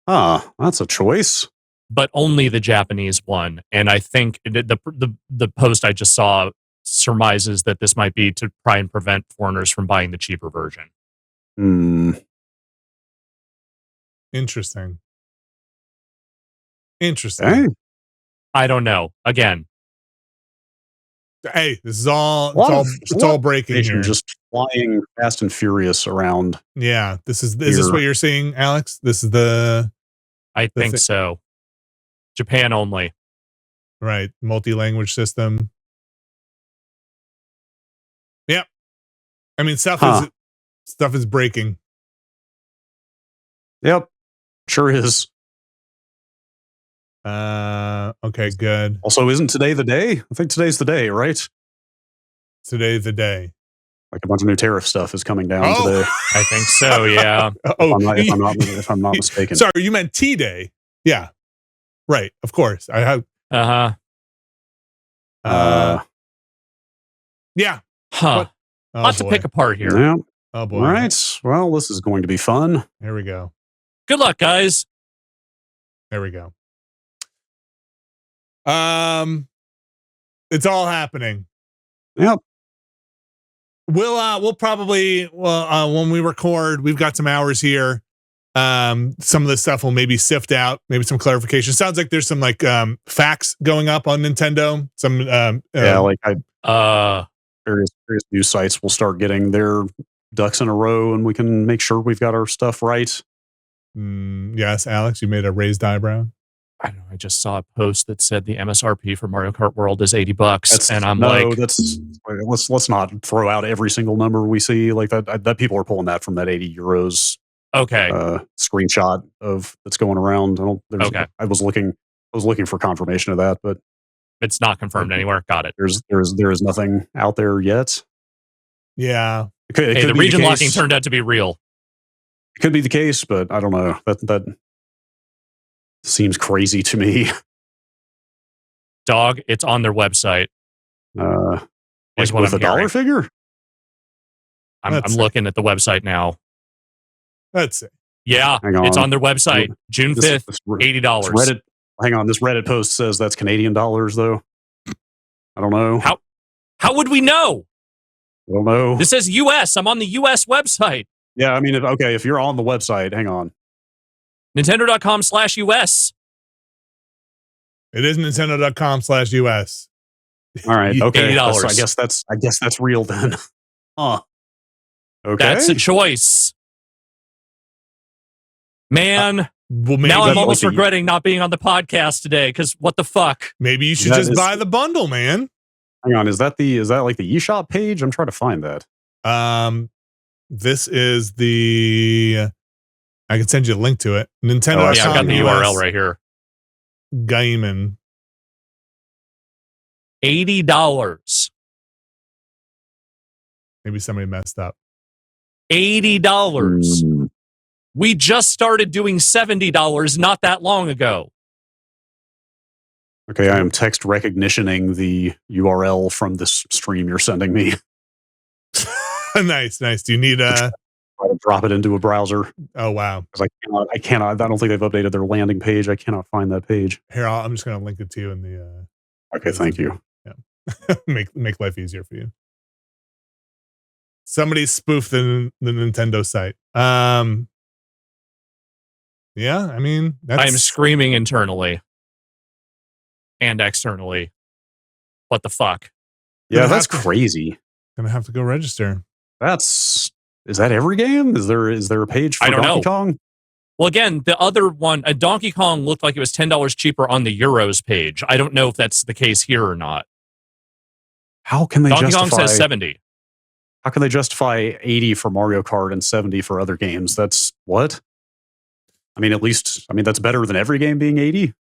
That's a choice. But only the Japanese one. And I think the post I just saw surmises that this might be to try and prevent foreigners from buying the cheaper version. Interesting. Interesting. Hey. I don't know. Again, hey, this is all it's all breaking here. Just flying fast and furious around. Yeah, is this what you're seeing, Alex? This is the I think so. Japan only. Right, multi-language system. Yep. I mean, stuff is breaking. Yep, sure is. Okay, good. Also, isn't today the day? I think today's the day, right? Today's the day. Like a bunch of new tariff stuff is coming down today. I think so. Yeah. if I'm not mistaken. Sorry, you meant T-Day. Yeah. Right. Of course. I have. Yeah. Huh. Lots to pick apart here. Yeah. Oh boy. All right. Well, this is going to be fun. Here we go. Good luck, guys. There we go. It's all happening. Yep. We'll probably when we record, we've got some hours here. Some of the stuff will maybe sift out, maybe some clarification. Sounds like there's some like facts going up on Nintendo. Some various news sites will start getting their ducks in a row, and we can make sure we've got our stuff right. Yes, Alex, you made a raised eyebrow. I don't know. I just saw a post that said the MSRP for Mario Kart World is $80, and I'm let's not throw out every single number we see like that. That people are pulling that from that 80 euros. Okay. Screenshot of that's going around. Okay. I was looking for confirmation of that, but it's not confirmed anywhere. Got it. There is nothing out there yet. Yeah. The region locking turned out to be real. It could be the case, but I don't know. That seems crazy to me. Dog, it's on their website. Is what with a dollar figure? I'm looking at the website now. Let's see. Yeah, it's on their website. June 5th, $80. Hang on, this Reddit post says that's Canadian dollars, though. I don't know. How would we know? I don't know. This says US. I'm on the US website. Yeah, I mean, if you're on the website, hang on. Nintendo.com/US. It is Nintendo.com/US. All right. Okay. $80. I guess that's real then. Huh. Okay. That's a choice. Man, now I'm almost regretting not being on the podcast today because what the fuck? Maybe you should just buy the bundle, man. Hang on, is that like the eShop page? I'm trying to find that. This is the. I can send you a link to it. Nintendo. I've got the URL right here. Gaiman. $80. Maybe somebody messed up. $80. We just started doing $70 not that long ago. Okay, I am text recognitioning the URL from this stream you're sending me. Nice. Do you need try to drop it into a browser? Oh wow! I cannot. I don't think they've updated their landing page. I cannot find that page. Here, I'm just going to link it to you in the. Okay, thank you. Yeah, make life easier for you. Somebody spoofed the Nintendo site. Yeah, I mean, I am screaming internally and externally. What the fuck? Yeah, that's crazy. Gonna have to go register. Is that every game? Is there a page for Donkey Kong? Well, again, the other one, Donkey Kong looked like it was $10 cheaper on the Euros page. I don't know if that's the case here or not. How can they Donkey justify? Kong says 70. How can they justify 80 for Mario Kart and 70 for other games? That's what? I mean, that's better than every game being 80.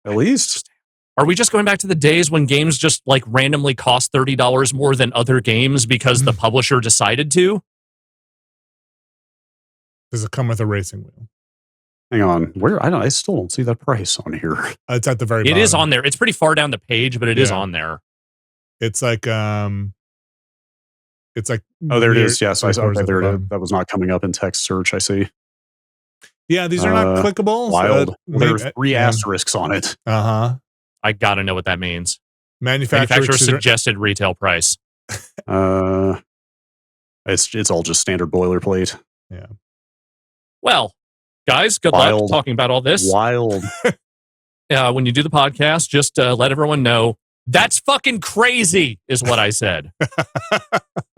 At least. Are we just going back to the days when games just like randomly cost $30 more than other games because the publisher decided to? Does it come with a racing wheel? Hang on. Where? I still don't see that price on here. It's at the very bottom. It is on there. It's pretty far down the page, but it is on there. It's like oh, there it is. Yes, okay, there it is. That was not coming up in text search. I see. Yeah, these are not clickable. Wild. There's 3 asterisks on it. I gotta know what that means. Manufacturer suggested retail price. It's all just standard boilerplate. Yeah. Well, guys, good luck talking about all this. Wild. when you do the podcast, just let everyone know that's fucking crazy, is what I said.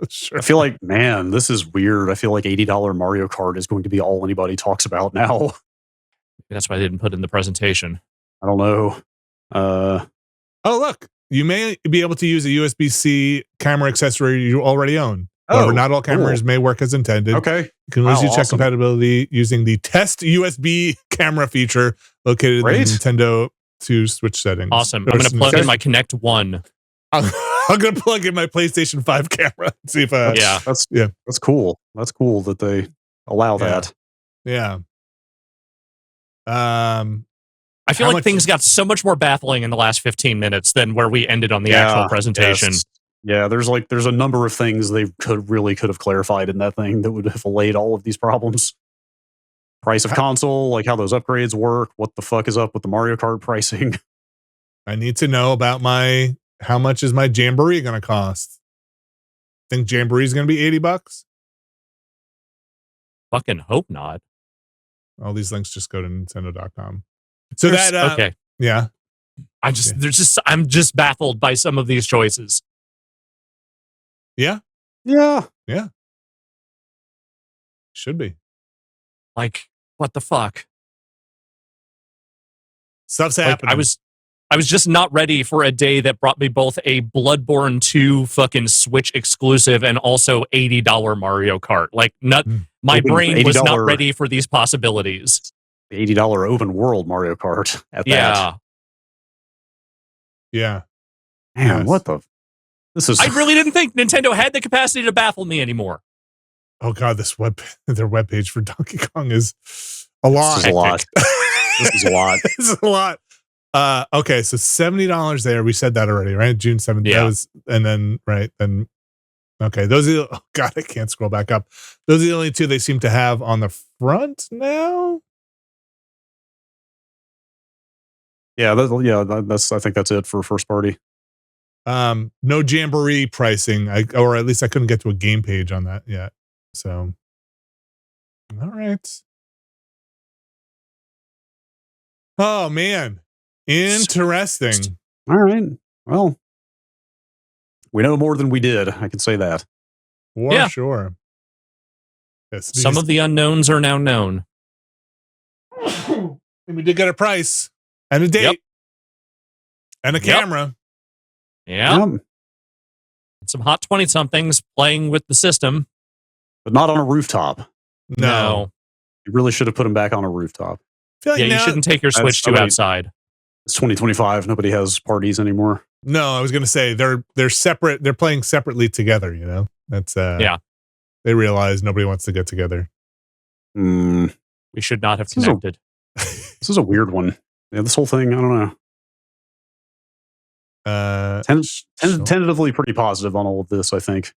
Sure. I feel like, man, this is weird. I feel like $80 Mario Kart is going to be all anybody talks about now. That's why I didn't put it in the presentation. I don't know. Oh, look, you may be able to use a USB-C camera accessory you already own. However, not all cameras may work as intended. Okay. You can easily check compatibility using the test USB camera feature located in the Nintendo 2 Switch settings. Awesome. I'm going to plug in my Kinect 1. I'm going to plug in my PlayStation 5 camera and see if that's cool. That's cool that they allow that. Yeah. I feel like things got so much more baffling in the last 15 minutes than where we ended on the actual presentation. Yes. Yeah, there's a number of things they could have clarified in that thing that would have allayed all of these problems. Price of console, like how those upgrades work, what the fuck is up with the Mario Kart pricing. I need to know about how much is my Jamboree going to cost? Think Jamboree is going to be $80? Fucking hope not. All these links just go to Nintendo.com. So okay. Yeah. I'm just baffled by some of these choices. Yeah. Yeah. Yeah. Should be. Like, what the fuck? Stuff's happening. I was just not ready for a day that brought me both a Bloodborne 2 fucking Switch exclusive and also $80 Mario Kart. Like, my brain was not ready for these possibilities. The $80 open world Mario Kart at that. Yeah. Man, what the? I really didn't think Nintendo had the capacity to baffle me anymore. Oh god, their webpage for Donkey Kong is a lot. This is a lot. This is a lot. This is a lot. Okay, so $70 there. We said that already, right? June 7th. Yeah. Okay, those are God, I can't scroll back up. Those are the only two they seem to have on the front now. Yeah, I think that's it for first party. No Jamboree pricing, or at least I couldn't get to a game page on that yet. So, all right. Oh man, interesting. All right. Well, we know more than we did. I can say that. For sure. Yes, some of the unknowns are now known. And we did get a price and a date and a camera. Yeah. Some hot 20-somethings playing with the system. But not on a rooftop. No. You really should have put them back on a rooftop. You shouldn't take your Switch 2 outside. It's 2025. Nobody has parties anymore. No, I was going to say they're separate. They're playing separately together, you know? That's they realize nobody wants to get together. We should not have connected. This is a weird one. Yeah, this whole thing, I don't know. Tentatively pretty positive on all of this, I think.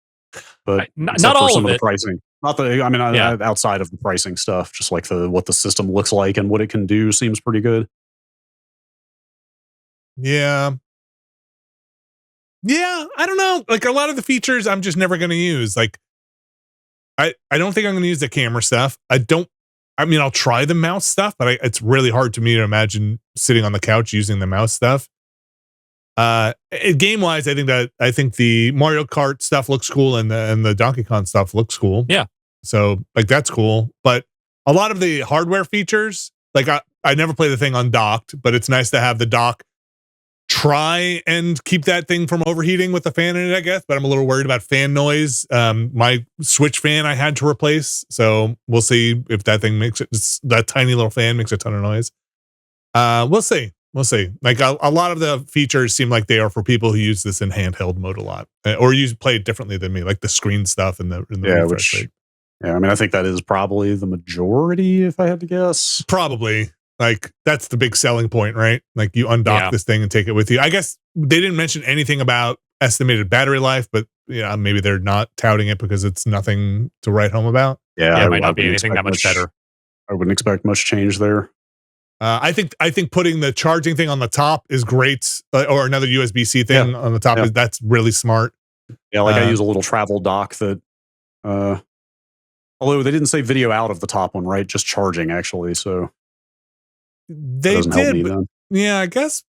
But not all some of the pricing. Not the outside of the pricing stuff, just like what the system looks like and what it can do seems pretty good. Yeah. Yeah, I don't know. Like a lot of the features I'm just never going to use. Like I don't think I'm going to use the camera stuff. I'll try the mouse stuff, but it's really hard to me to imagine sitting on the couch using the mouse stuff. Game wise, I think the Mario Kart stuff looks cool and the Donkey Kong stuff looks cool. Yeah. So like that's cool. But a lot of the hardware features, like I never play the thing undocked, but it's nice to have the dock try and keep that thing from overheating with the fan in it, I guess. But I'm a little worried about fan noise. My Switch fan I had to replace. So we'll see if that thing that tiny little fan makes a ton of noise. We'll see. We'll see. Like a lot of the features seem like they are for people who use this in handheld mode a lot, or play it differently than me, like the screen stuff and the refresh rate. Yeah, I mean, I think that is probably the majority, if I had to guess. Probably. Like that's the big selling point, right? Like you undock this thing and take it with you. I guess they didn't mention anything about estimated battery life, but maybe they're not touting it because it's nothing to write home about. Yeah, it might not be anything that much better. I wouldn't expect much change there. I think putting the charging thing on the top is great, or another USB-C thing on the top that's really smart. Yeah, like I use a little travel dock that, although they didn't say video out of the top one, right? Just charging actually. So they did. Yeah, I guess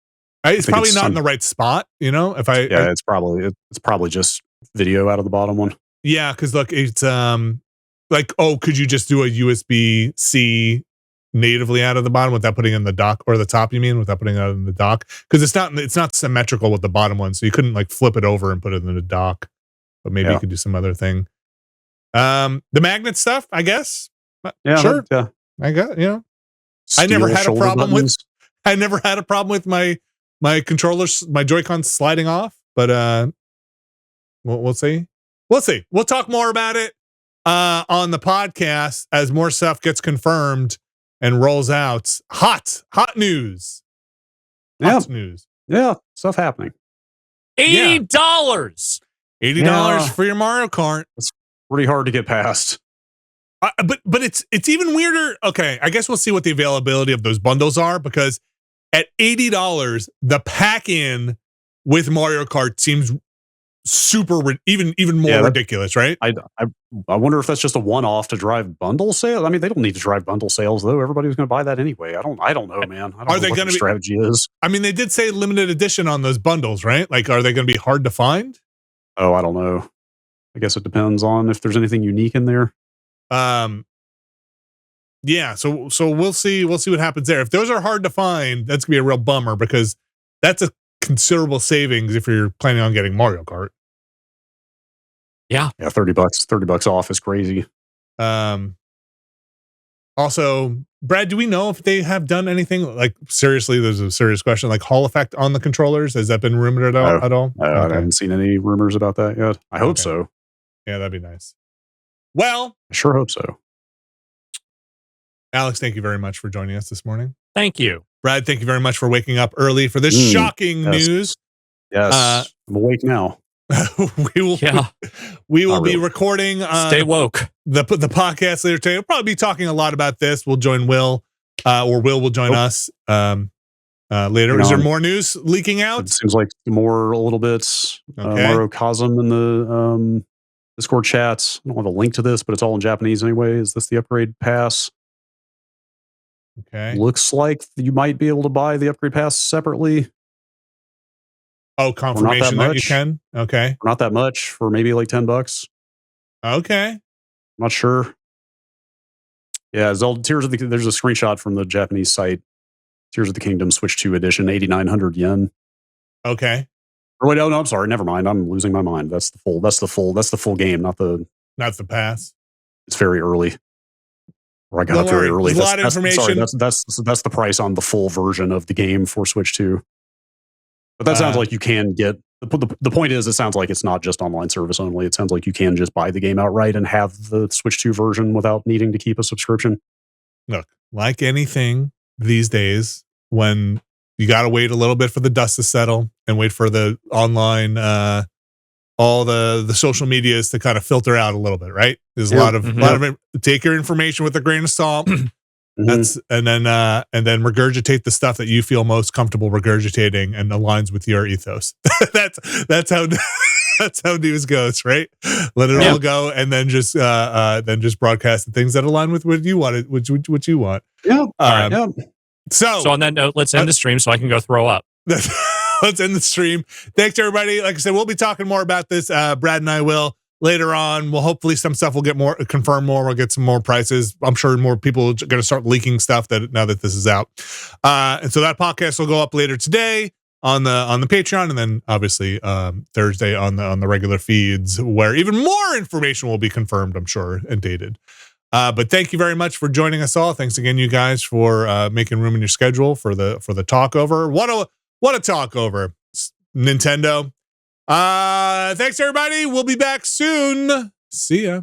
it's probably not in the right spot. If it's probably just video out of the bottom one. Yeah, because look, it's could you just do a USB-C natively out of the bottom without putting in the dock, or the top? You mean without putting it in the dock? Because it's not symmetrical with the bottom one, so you couldn't flip it over and put it in the dock. But maybe you could do some other thing. The magnet stuff, I guess. Yeah, sure. I got I never had a problem with my controllers, my Joy-Cons sliding off, but we'll see. We'll talk more about it on the podcast as more stuff gets confirmed and rolls out. Hot news. Hot news. Yeah, stuff happening. $80. $80 for your Mario Kart. It's pretty hard to get past. But it's even weirder. Okay, I guess we'll see what the availability of those bundles are, because at $80, the pack-in with Mario Kart seems super even more ridiculous, right? I wonder if that's just a one-off to drive bundle sales. I mean, they don't need to drive bundle sales though. Everybody was going to buy that anyway. I don't know, man. I don't know what the strategy is. I mean, they did say limited edition on those bundles, right? Are they going to be hard to find? Oh, I don't know. I guess it depends on if there's anything unique in there. Yeah, so we'll see what happens there. If those are hard to find, that's gonna be a real bummer, because that's a considerable savings if you're planning on getting Mario Kart. Yeah, $30 off is crazy. Also, Brad, do we know if they have done anything seriously? There's a serious question, Hall effect on the controllers. Has that been rumored at all? I haven't seen any rumors about that yet. I hope so. Yeah, that'd be nice. Well, I sure hope so. Alex, thank you very much for joining us this morning. Thank you. Brad, thank you very much for waking up early for this shocking news. Yes, I'm awake now. we will be recording. Stay woke. The podcast later today. We'll probably be talking a lot about this. We'll join Will, or Will will join us later. Is there more news leaking out? It seems like a little bit. Mario Kazum in the Discord chats. I don't have a link to this, but it's all in Japanese anyway. Is this the upgrade pass? Okay. Looks like you might be able to buy the upgrade pass separately. Oh, confirmation that you can? Okay. Not that much, for maybe $10. Okay. I'm not sure. Yeah, Zelda Tears of the there's a screenshot from the Japanese site. Tears of the Kingdom Switch 2 edition, 8,900 yen. Okay. Or wait, no, I'm sorry. Never mind. I'm losing my mind. That's the full game, not the pass. It's very early. Or I got up very early. There's a lot of information. That's the price on the full version of the game for Switch 2. But that sounds like you can get the point is, it sounds like it's not just online service only. It sounds like you can just buy the game outright and have the Switch 2 version without needing to keep a subscription. Look, like anything these days, when you got to wait a little bit for the dust to settle and wait for the online, all the social medias to kind of filter out a little bit, right? There's a lot of take your information with a grain of salt. That's and then regurgitate the stuff that you feel most comfortable regurgitating and aligns with your ethos. that's how news goes, right? Let it all go, and then just broadcast the things that align with what you want, what you want. Yeah. So on that note, let's end the stream so I can go throw up. Let's end the stream. Thanks everybody. Like I said, we'll be talking more about this. Brad and I will later on. We'll hopefully some stuff will get more confirmed more. We'll get some more prices. I'm sure more people are going to start leaking stuff now that this is out. And so that podcast will go up later today on the Patreon, and then obviously Thursday on the regular feeds, where even more information will be confirmed, I'm sure, and dated. But thank you very much for joining us all. Thanks again, you guys, for making room in your schedule for the talk over. What a talk over, Nintendo. Thanks everybody. We'll be back soon. See ya.